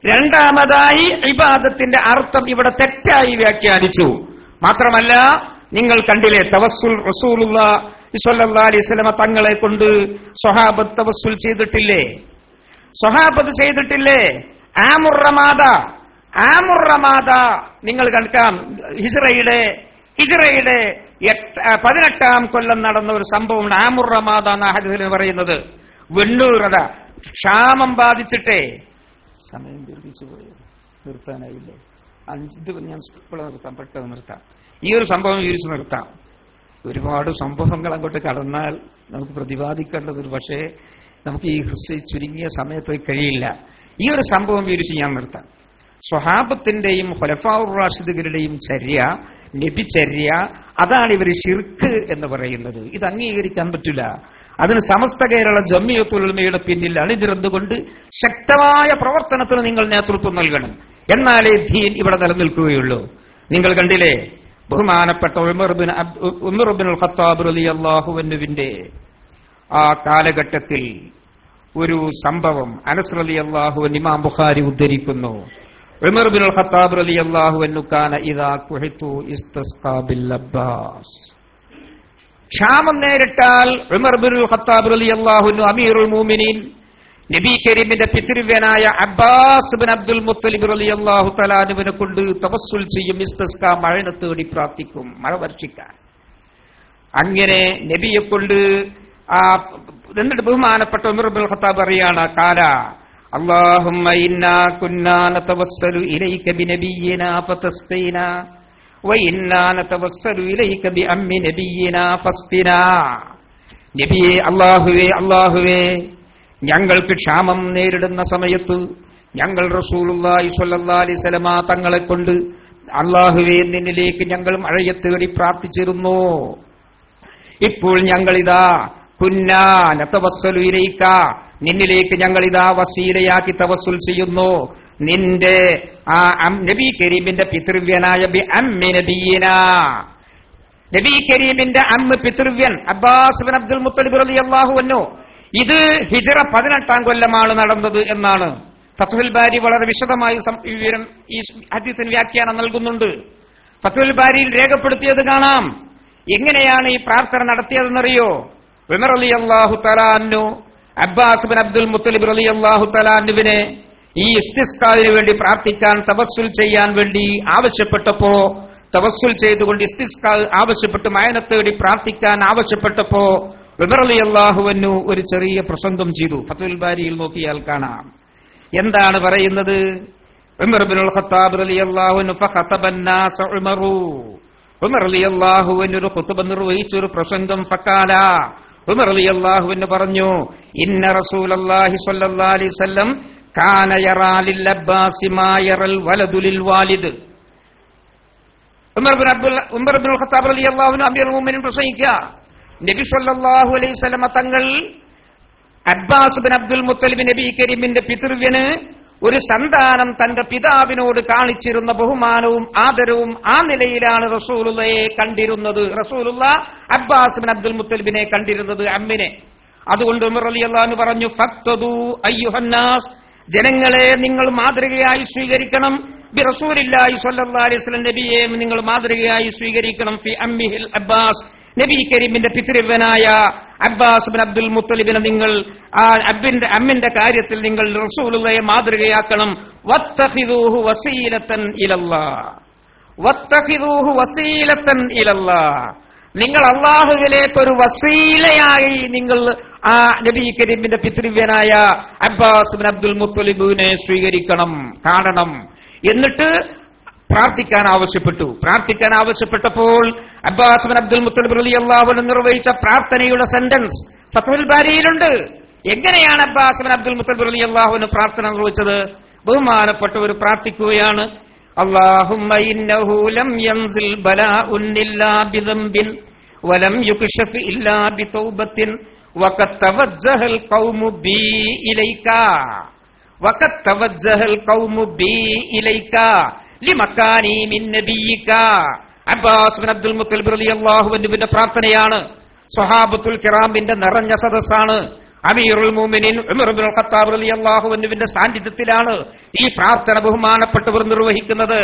രണ്ടാമതായി ഇബാദത്തിന്റെ അർത്ഥം ഇവിടെ തെറ്റായി വ്യാഖ്യാനിച്ചു. മാത്രമല്ല, നിങ്ങൾ കണ്ടില്ലേ, തവസ്സുൽ റസൂലുള്ളാഹി സ്വല്ലല്ലാഹി അലൈഹി വസല്ലമ തങ്ങളെ കൊണ്ട് സ്വഹാബത്ത് തവസ്സുൽ ചെയ്തിട്ടില്ലേ? സ്വഹാബത്ത് ചെയ്തിട്ടില്ലേ? ആമുർ റമാദ നിങ്ങൾ കണ്ടക്കാം. ഹിജ്റയുടെ 18-ാം കൊല്ലം നടന്ന ഒരു സംഭവമുണ്ട്. ആമുർ റമാദ എന്ന ഹദീസിൽ പറയുന്നത്, വെണ്ണൂറത ക്ഷാമം ബാധിച്ചിട്ടേ. സമയം ദീർഘിച്ചു പോയി, നിർത്താനായില്ലേ? 5 ഞാൻ പെട്ടെന്ന് നിർത്താം. ഈ ഒരു സംഭവം വിവരിച്ച് നിർത്താം. ഒരുപാട് സംഭവങ്ങൾ അങ്ങോട്ട് കടന്നാൽ നമുക്ക് പ്രതിപാദിക്കേണ്ടത്, പക്ഷേ നമുക്ക് ഈ ചുരുങ്ങിയ സമയത്ത് കഴിയില്ല. ഈ ഒരു സംഭവം വിവരിച്ച് ഞാൻ നിർത്താം. സ്വഹാബത്തിന്റെയും ഖുലഫാഉർ റാഷിദുകളുടെയും ചര്യ, നബിചര്യ, അതാണ് ഇവർ ശിർക്ക് എന്ന് പറയുന്നത്. ഇത് അംഗീകരിക്കാൻ പറ്റില്ല. അതിന് സമസ്ത കേരള ജംഇയ്യത്തുൽ ഉലമയുടെ പിന്നിൽ അണിനിരന്നുകൊണ്ട് ശക്തമായ പ്രവർത്തനത്തിന് നിങ്ങൾ നേതൃത്വം നൽകണം. എന്നാലേ ദീൻ ഇവിടെ നിലനിൽക്കുകയുള്ളൂ. നിങ്ങൾ കണ്ടില്ലേ, ബഹുമാനപ്പെട്ട ഉമർ ഇബ്നുൽ ഖത്താബ് റളിയല്ലാഹു അൻഹുവിന്റെ ആ കാലഘട്ടത്തിൽ ഒരു സംഭവം അനസ് റളിയല്ലാഹു അൻഹു ഇമാം ബുഖാരി ഉദ്ധരിക്കുന്നു. ഉമർ ഇബ്നുൽ ഖത്താബ് റളിയല്ലാഹു അൻഹു കാന ഇദാ കുഹിതു ഇസ്തസ്ഖാ ബിൽ അബ്ബാസ്. ക്ഷാമം നേരിട്ടാൽ ഉമർ ഇബ്നുൽ ഖത്താബ് റളിയല്ലാഹു അൻഹു അമീറുൽ മുഅ്മിനീൻ നബി കരീമിന്റെ പിതൃവ്യനായ അബ്ബാസ് ഇബ്നു അബ്ദുൽ മുത്തലിബ് റളിയല്ലാഹു തആല അൻഹുവിനെ കൊണ്ട് തവസ്സുൽ ചെയ്യും. ഇസ്തിസ്ഖാ, മഴനെ തേടി പ്രാർത്ഥിക്കും, മഴ വർഷിക്കാൻ. അങ്ങനെ നബിയെ കൊണ്ട് എന്നിട്ട് ബഹുമാനപ്പെട്ട ഉമർ ഇബ്നുൽ ഖത്താബ് പറയാണ്, കാല അല്ലാഹുമ്മ ഇന്നാ കുന്നാ നതവസ്സലു ഇലൈക ബിനബിയ്യിനാ ഫതസ്ഖീനാ വഇന്നാ നതവസ്സലു ഇലൈക ബിഅമ്മി നബിയ്യിനാ ഫസ്ഖിനാ. നബിയേ, അല്ലാഹുവേ, ഞങ്ങൾക്ക് ക്ഷാമം നേരിടുന്ന സമയത്ത് ഞങ്ങൾ റസൂലുള്ളാഹി സ്വല്ലല്ലാഹി അലൈഹി വസല്ലമ തങ്ങളെ കൊണ്ട് അല്ലാഹുവേ നിന്നിലേക്ക് ഞങ്ങൾ മഴയെ തേടി പ്രാർത്ഥിച്ചിരുന്നു. ഇപ്പോൾ ഞങ്ങളിതാ കുന്നാ നതവസ്സലു ഇലൈക, നിന്നിലേക്ക് ഞങ്ങളിതാ വസീലയാക്കി തവസ്സുൽ ചെയ്യുന്നു. നിന്റെ ആ നബി കരീമിന്റെ പിതൃവ്യനായ ബി അമ്മി നബിയിനാ, നബി കരീമിന്റെ അമ്മ പിതൃവ്യൻ അബ്ബാസ് ഇബ്നു അബ്ദുൽ മുത്തലിബ് റളിയല്ലാഹു അൻഹു. ഇത് ഹിജ്റ 18-ാം കൊല്ലമാണ് നടന്നത് എന്നാണ് ഫത്ഹുൽ ബാരി വളരെ വിശദമായി വിവരം ഈ ഹദീസിന് വ്യാഖ്യാനം നൽകുന്നുണ്ട്. ഫത്ഹുൽ ബാരിയിൽ രേഖപ്പെടുത്തിയത് കാണാം. എങ്ങനെയാണ് ഈ പ്രാർത്ഥന നടത്തിയതെന്നറിയോ? ഉമർ റളിയല്ലാഹു തആല അൻഹു അബ്ബാസ് ഇബ്നു അബ്ദുൽ മുത്തലിബ് റളിയല്ലാഹു തആല അൻഹുവിനെ ഈ ഇസ്തിസ്ഖാവിന് വേണ്ടി പ്രാർത്ഥിക്കാൻ, തവസ്സുൽ ചെയ്യാൻ വേണ്ടി ആവശ്യപ്പെട്ടപ്പോ, തവസ്സുൽ ചെയ്തുകൊണ്ട് ഇസ്തിസ്ഖാ ആവശ്യപ്പെട്ട് മഴനെ തേടി പ്രാർത്ഥിക്കാൻ ആവശ്യപ്പെട്ടപ്പോ ഉമർ റളിയല്ലാഹു അൻഹു ഒരു ചെറിയ പ്രസംഗം ചെയ്തു. ഫത്ഹുൽ ബാരിയിൽ നോക്കിയാൽ കാണാം. എന്താണ് പറയുന്നത്? ഉമർ ഇബ്നുൽ ഖത്താബ് റളിയല്ലാഹു അൻഹു ഫഖതബൻ നാസ ഉമറു, ഉമർ റളിയല്ലാഹു അൻഹു ഒരു ഖുതുബ നിർവഹിച്ചു, ഒരു പ്രസംഗം. ഫഖാല, ഉമർ റളിയല്ലാഹു അൻഹു പറഞ്ഞു, ഇന്ന റസൂലല്ലാഹി സ്വല്ലല്ലാഹി അലൈഹി വസല്ലം കാന യറാ ലിൽ അബ്ബാസി മാ യറൽ വലദു ലിൽ വാലിദ്. ഉമർ ഇബ്നുൽ ഖത്താബ് റളിയല്ലാഹു അൻഹു അമീറുൽ മുഅ്മിനീൻ പ്രസംഗിക്കുക, നബി സല്ലല്ലാഹു അലൈഹി വസല്ലമ തങ്ങൾ അബ്ബാസ് ഇബ്നു അബ്ദുൽ മുത്തലിബ് നബി കരീമിന്റെ പിതൃവ്യന് ഒരു സന്താനം തന്റെ പിതാവിനോട് കാണിച്ചിരുന്ന ബഹുമാനവും ആദരവും ആ നിലയിലാണ് റസൂലുള്ളയെ കണ്ടിരുന്നത്. റസൂലുള്ള അബ്ബാസ് ഇബ്നു അബ്ദുൽ മുത്തലിബിനെ കണ്ടിരുന്നത്, അമ്മിനെ. അതുകൊണ്ട് ഉമർ റളിയല്ലാഹു അൻഹു പറഞ്ഞു, ഫഖ്തദു അയ്യുഹന്നാസ്, ജനങ്ങളെ നിങ്ങൾ മാതൃകയായി സ്വീകരിക്കണം. ബി റസൂലില്ലാഹി സ്വല്ലല്ലാഹി അലൈഹി വസല്ലം, നബിയെ നിങ്ങൾ മാതൃകയായി സ്വീകരിക്കണം. ഫി അമ്മിഹിൽ അബ്ബാസ്, നബി കരീമിന്റെ പിതൃവ്യനായ അബ്ബാസ് ബിൻ അബ്ദുൽ മുത്തലിബിനെ നിങ്ങൾ ആ അമ്മിന്റെ കാര്യത്തിൽ നിങ്ങൾ റസൂലുള്ളാഹിയെ മാതൃകയാക്കണം. വത്തഖിദൂഹു വസീലത്തൻ ഇലല്ലാഹ്, വത്തഖിദൂഹു വസീലത്തൻ ഇലല്ലാഹ്, നിങ്ങൾ അല്ലാഹുവിലേക്ക് ഒരു വസീലയായി നിങ്ങൾ ആ നബി കരീമിന്റെ പിതൃവ്യനായ അബ്ബാസ് ബിൻ അബ്ദുൽ മുത്തലിബിനെ സ്വീകരിക്കണം, കാണണം. എന്നിട്ട് പ്രാർത്ഥിക്കാൻ ആവശ്യപ്പെട്ടപ്പോൾ അബ്ബാസ് ബിൻ അബ്ദുൽ മുത്തലിബ് റളിയല്ലാഹു അൻഹു നിർവഹിച്ച പ്രാർത്ഥനയുടെ സെന്റൻസ് ഫത്ഹുൽ ബാരിയിലുണ്ട്. എങ്ങനെയാണ് അബ്ബാസ് ബിൻ അബ്ദുൽ മുത്തലിബ് റളിയല്ലാഹു അൻഹു പ്രാർത്ഥന നിർവഹിച്ചത്? ബഹുമാനപ്പെട്ടവർ പ്രാർത്ഥിക്കുകയാണ്, അല്ലാഹുമ്മ ഇന്നഹു ലം യൻസിൽ ബലാഉൻ ഇല്ലാ ബിദംബിൻ വലം യുക്ശഫ് ഇല്ലാ ബിതൗബത്തിൻ വഖദ് തവജ്ജഹൽ ഖൗമു ബി ഇലൈക വഖദ് തവജ്ജഹൽ ഖൗമു ബി ഇലൈക ലിമക്കാനി മിൻ നബിയിക. അബ്ബാസ് ബിൻ അബ്ദുൽ മുത്തലിബ് റളിയല്ലാഹു അൻഹുവിന്റെ പ്രാർത്ഥനയാണ്. സ്വഹാബത്തുൽ കിറാമിന്റെ നിറഞ്ഞ സദസ്സാണ്. അമീറുൽ മുഅ്മിനീൻ ഉമർ ഇബ്നുൽ ഖത്താബ് റളിയല്ലാഹു അൻഹുവിന്റെ സാന്നിധ്യത്തിലാണ് ഈ പ്രാർത്ഥന ബഹുമാനപ്പെട്ടവർ നിർവഹിക്കുന്നത്.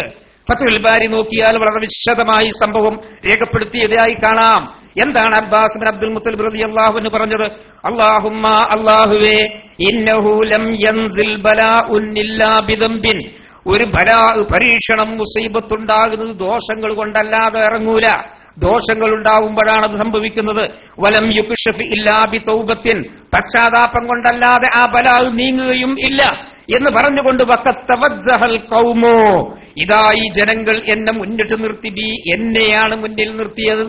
ഫത്ഹുൽ ബാരി നോക്കിയാൽ വളരെ വിശദമായി സംഭവം രേഖപ്പെടുത്തിയതായി കാണാം. എന്താണ് അബ്ബാസ് ബിൻ അബ്ദുൽ മുത്തലിബ് റളിയല്ലാഹു അൻഹു പറഞ്ഞത്? അല്ലാഹുമ്മ, അല്ലാഹുവേ, ഇന്നഹു ലം യൻസിൽ ബലാഉൻ ഇല്ലാ ബിദംബിൻ, ഒരു ബലാ, പരീക്ഷണം, മുസീബത്തുണ്ടാകുന്നത് ദോഷങ്ങൾ കൊണ്ടല്ലാതെ ഇറങ്ങൂല. ദോഷങ്ങൾ ഉണ്ടാവുമ്പോഴാണ് അത് സംഭവിക്കുന്നത്. വലം യുക്ശഫ് ഇല്ലാ ബിതൗബത്തിൻ, പശ്ചാത്താപം കൊണ്ടല്ലാതെ ആ ബലാ നീങ്ങുകയും ഇല്ല എന്ന് പറഞ്ഞുകൊണ്ട് വഖദ് തവജ്ജഹൽ ഖൗമു, ഇതാ ഈ ജനങ്ങൾ എന്നെ മുന്നിട്ട് നിർത്തി, ബി, എന്നെയാണ് മുന്നിൽ നിർത്തിയത്,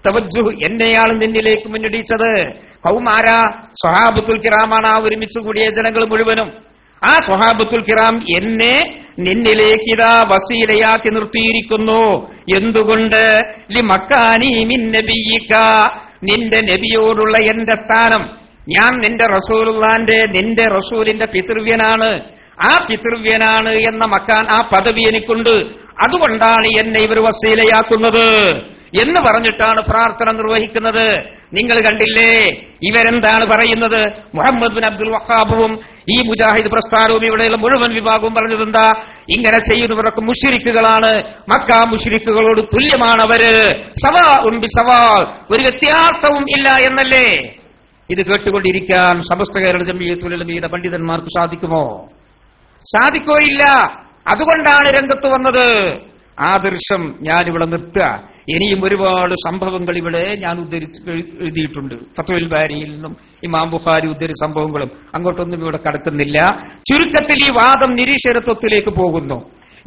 തവജ്ജുഹ്, എന്നെയാണ് നിന്നിലേക്ക് മുന്നിടിച്ചത്. ഖൗമാരാ? സ്വഹാബത്തുൽ കിറാമാണ്, ആ ഒരുമിച്ച് കൂടിയ ജനങ്ങൾ മുഴുവനും. ആ സ്വഹാബത്തുൽ കിറാം എന്നെ നിന്നിലേക്ക് ഇതാ വസീലയാക്കി നിർത്തിയിരിക്കുന്നു. എന്തുകൊണ്ട്? ലിമക്കാനി മിൻ നബിയിക, നിന്റെ നബിയോടുള്ള എന്റെ സ്ഥാനം. ഞാൻ നിന്റെ റസൂലുള്ളാന്റെ, നിന്റെ റസൂലിന്റെ പിതൃവ്യനാണ്. ആ പിതൃവ്യനാണ് എന്ന മക്കാൻ, ആ പദവി എനിക്കുണ്ട്. അതുകൊണ്ടാണ് എന്നെ ഇവർ വസീലയാക്കുന്നത് എന്ന് പറഞ്ഞിട്ടാണ് പ്രാർത്ഥന നിർവഹിക്കുന്നത്. നിങ്ങൾ കണ്ടില്ലേ ഇവരെന്താണ് പറയുന്നത്? മുഹമ്മദ് ബിൻ അബ്ദുൽ വഹാബും ഈ മുജാഹിദ് പ്രസ്ഥാനവും ഇവിടെയുള്ള മുഴുവൻ വിഭാഗവും പറഞ്ഞതെന്താ? ഇങ്ങനെ ചെയ്യുന്നവരൊക്കെ മുശ്രിക്കുകളാണ്, മക്കാ മുശ്രിക്കുകളോട് തുല്യമാണ് അവര്, സവാഉൻ ബിസവാ, ഒരു വ്യത്യാസവും ഇല്ല എന്നല്ലേ? ഇത് കേട്ടുകൊണ്ടിരിക്കാൻ സമസ്ത കേരള ജംഇയ്യത്തുൽ ഉലമയുടെ പണ്ഡിതന്മാർക്ക് സാധിക്കുമോ? സാധിക്കുകയില്ല. അതുകൊണ്ടാണ് രംഗത്ത് വന്നത്. ആദർശം ഞാനിവിടെ നിർത്തുക. ഇനിയും ഒരുപാട് സംഭവങ്ങൾ ഇവിടെ ഞാൻ എഴുതിയിട്ടുണ്ട്. ഫത്ഹുൽ ബാരിയിൽ നിന്നും ഇമാം ബുഖാരി ഉദ്ധരിച്ച സംഭവങ്ങളും അങ്ങോട്ടൊന്നും ഇവിടെ കടക്കുന്നില്ല. ചുരുക്കത്തിൽ ഈ വാദം നിരീശ്വരത്വത്തിലേക്ക് പോകുന്നു.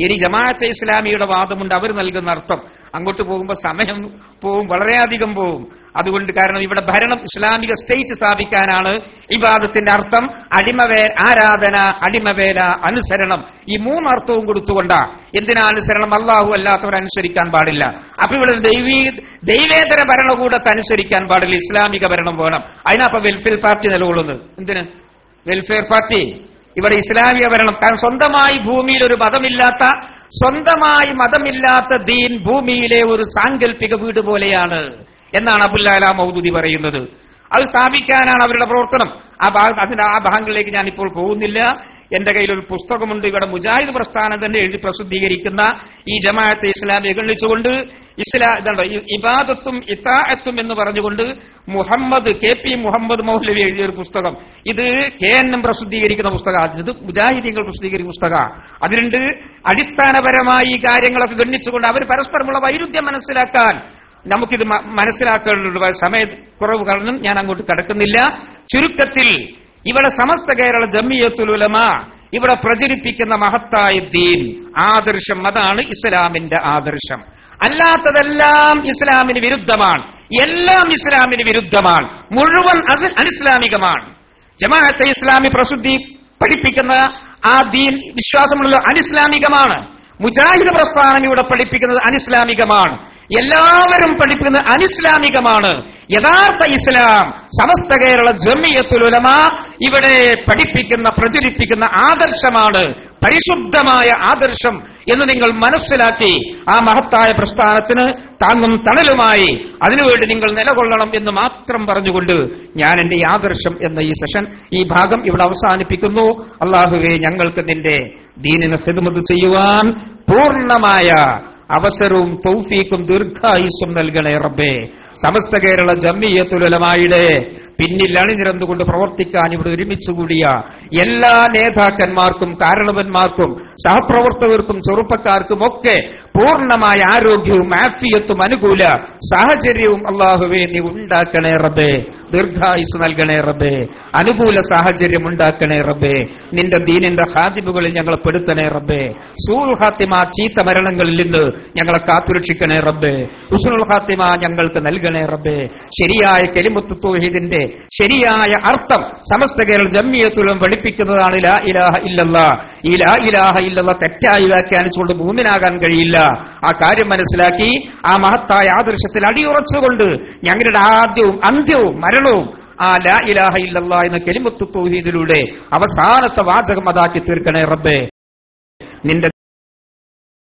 ഇനി ജമാഅത്തെ ഇസ്ലാമിയുടെ വാദമുണ്ട്. അവർ നൽകുന്ന അർത്ഥം അങ്ങോട്ട് പോകുമ്പോൾ സമയം പോവും, വളരെയധികം പോവും. അതുകൊണ്ട് കാരണം ഇവിടെ ഭരണം, ഇസ്ലാമിക സ്റ്റേറ്റ് സ്ഥാപിക്കാനാണ്. ഇബാദത്തിന്റെ അർത്ഥം ആരാധന, അടിമവേല, അനുസരണം, ഈ മൂന്നർത്ഥവും കൊടുത്തുകൊണ്ടാ. എന്തിനാ അനുസരണം? അല്ലാഹു അല്ലാത്തവർ അനുസരിക്കാൻ പാടില്ല. അപ്പൊ ഇവിടെ ദൈവേതര ഭരണകൂടത്തെ അനുസരിക്കാൻ പാടില്ല, ഇസ്ലാമിക ഭരണം വേണം. അതിനപ്പൊ വെൽഫെയർ പാർട്ടി നിലകൊള്ളുന്നത്. എന്തിന് വെൽഫെയർ പാർട്ടി? ഇവിടെ ഇസ്ലാമിക ഭരണം. കാരണം സ്വന്തമായി ഭൂമിയിൽ ഒരു മതമില്ലാത്ത, സ്വന്തമായി മതമില്ലാത്ത ദീൻ ഭൂമിയിലെ ഒരു സാങ്കല്പിക വീട് പോലെയാണ് എന്നാണ് അബുൽ അല മൗദൂദി പറയുന്നത്. അത് സ്ഥാപിക്കാനാണ് അവരുടെ പ്രവർത്തനം. അതിന്റെ ആ ഭാഗങ്ങളിലേക്ക് ഞാനിപ്പോൾ പോകുന്നില്ല. എന്റെ കയ്യിലൊരു പുസ്തകമുണ്ട്. ഇവിടെ മുജാഹിദ് പ്രസ്ഥാനം തന്നെ എഴുതി പ്രസിദ്ധീകരിക്കുന്ന ഈ ജമാഅത്തെ ഇസ്ലാമിയെ ഗണിച്ചുകൊണ്ട് ഇബാദത്തും ഇത്താഅത്തും എന്ന് പറഞ്ഞുകൊണ്ട് KP മുഹമ്മദ് മൗലവി എഴുതിയൊരു പുസ്തകം. ഇത് KNM പ്രസിദ്ധീകരിക്കുന്ന പുസ്തകമാണ്. ഇത് മുജാഹിദീങ്ങൾ പ്രസിദ്ധീകരിക്കുന്ന പുസ്തകമാണ്. അതിലുണ്ട് അടിസ്ഥാനപരമായി ഈ കാര്യങ്ങളൊക്കെ ഗണ്ണിച്ചുകൊണ്ട് അവർ പരസ്പരമുള്ള വൈരുദ്ധ്യം മനസ്സിലാക്കാൻ നമുക്കിത് മനസ്സിലാക്കേണ്ട സമയക്കുറവ് കാരണം ഞാൻ അങ്ങോട്ട് കടക്കുന്നില്ല. ചുരുക്കത്തിൽ ഇവിടെ സമസ്ത കേരള ജംഇയ്യത്തുൽ ഉലമ ഇവിടെ പ്രചരിപ്പിക്കുന്ന മഹത്തായ ദീൻ, ആദർശം, അതാണ് ഇസ്ലാമിന്റെ ആദർശം. അല്ലാത്തതെല്ലാം ഇസ്ലാമിന് വിരുദ്ധമാണ്. എല്ലാം ഇസ്ലാമിന് വിരുദ്ധമാണ്. മുഴുവൻ അനിസ്ലാമികമാണ്. ജമാഅത്തെ ഇസ്ലാമി പഠിപ്പിക്കുന്ന ആ ദീൻ, വിശ്വാസമുള്ള അനിസ്ലാമികമാണ്. മുജാഹിദ് പ്രസ്ഥാനം ഇവിടെ പഠിപ്പിക്കുന്നത് അനിസ്ലാമികമാണ്. എല്ലാവരും പഠിപ്പിക്കുന്നത് അനിസ്ലാമികമാണ്. യഥാർത്ഥ ഇസ്ലാം സമസ്ത കേരള ജംഇയ്യത്തുൽ ഉലമ ഇവിടെ പഠിപ്പിക്കുന്ന, പ്രചരിപ്പിക്കുന്ന ആദർശമാണ്, പരിശുദ്ധമായ ആദർശം എന്ന് നിങ്ങൾ മനസ്സിലാക്കി ആ മഹത്തായ പ്രസ്ഥാനത്തിന് താങ്ങും തണലുമായി അതിനുവേണ്ടി നിങ്ങൾ നിലകൊള്ളണം എന്ന് മാത്രം പറഞ്ഞുകൊണ്ട് ഞാൻ എന്റെ ഈ ആദർശം എന്ന ഈ സെഷൻ, ഈ ഭാഗം ഇവിടെ അവസാനിപ്പിക്കുന്നു. അല്ലാഹുവേ, ഞങ്ങൾക്ക് നിന്റെ ദീനിന് ഖിദ്മത്ത് ചെയ്യുവാൻ പൂർണ്ണമായ അവസരവും തൗഫീഖും ദീർഘായുസ്സും നൽകണേ റബ്ബേ. സമസ്ത കേരള ജംഇയ്യത്തുൽ ഉലമായുടെ പിന്നിൽ അണിനിരന്നുകൊണ്ട് പ്രവർത്തിക്കാൻ ഇവിടെ ഒരുമിച്ചുകൂടിയ എല്ലാ നേതാക്കന്മാർക്കും കാരണവന്മാർക്കും സഹപ്രവർത്തകർക്കും ചെറുപ്പക്കാർക്കും ഒക്കെ പൂർണ്ണമായ ആരോഗ്യവും ആഫിയത്തും അനുകൂല സാഹചര്യവും അല്ലാഹുവേ നീ ഉണ്ടാക്കണേ റബ്ബേ. ദീർഘായുസ് നൽകണേ റബ്ബേ. അനുകൂല സാഹചര്യം ഉണ്ടാക്കണേ റബ്ബേ. നിന്റെ ദീനിന്റെ ഖാദിമുകളിൽ ഞങ്ങളെ പെടുത്തണേ റബ്ബേ. സൂൽ ഖാത്തിമ ചീത്ത മരണങ്ങളിൽ നിന്ന് ഞങ്ങളെ കാത്തുരക്ഷിക്കണേ റബ്ബേ. ഹുസ്നുൽ ഖാത്തിമ ഞങ്ങൾക്ക് നൽകണേ റബ്ബേ. ശരിയായ കലിമത്ത് തൗഹീദിന്റെ ശരിയായ അർത്ഥം സമസ്ത കേരള ജംഇയ്യത്തുൽ ഉലമ പഠിപ്പിക്കുന്നതാണ് ലാ ഇലാഹ ഇല്ലല്ലാഹ്. ഈ ലാ ഇലാഹ ഇല്ലല്ലാഹ് തെറ്റായി വ്യാഖ്യാനിച്ചുകൊണ്ട് മുഅ്മിനാകാൻ കഴിയില്ല. ആ കാര്യം മനസ്സിലാക്കി ആ മഹത്തായ ആദർശത്തിൽ അടിയുറച്ചുകൊണ്ട് ഞങ്ങളുടെ ആദ്യവും അന്ത്യവും മരണവും ആ ലാ ഇലാഹ ഇല്ലല്ലാഹ് എന്ന കലിമത്ത് തൗഹീദിലൂടെ അവസാനത്തെ വാചകം അതാക്കി തീർക്കണേ റബ്ബേ. നിന്റെ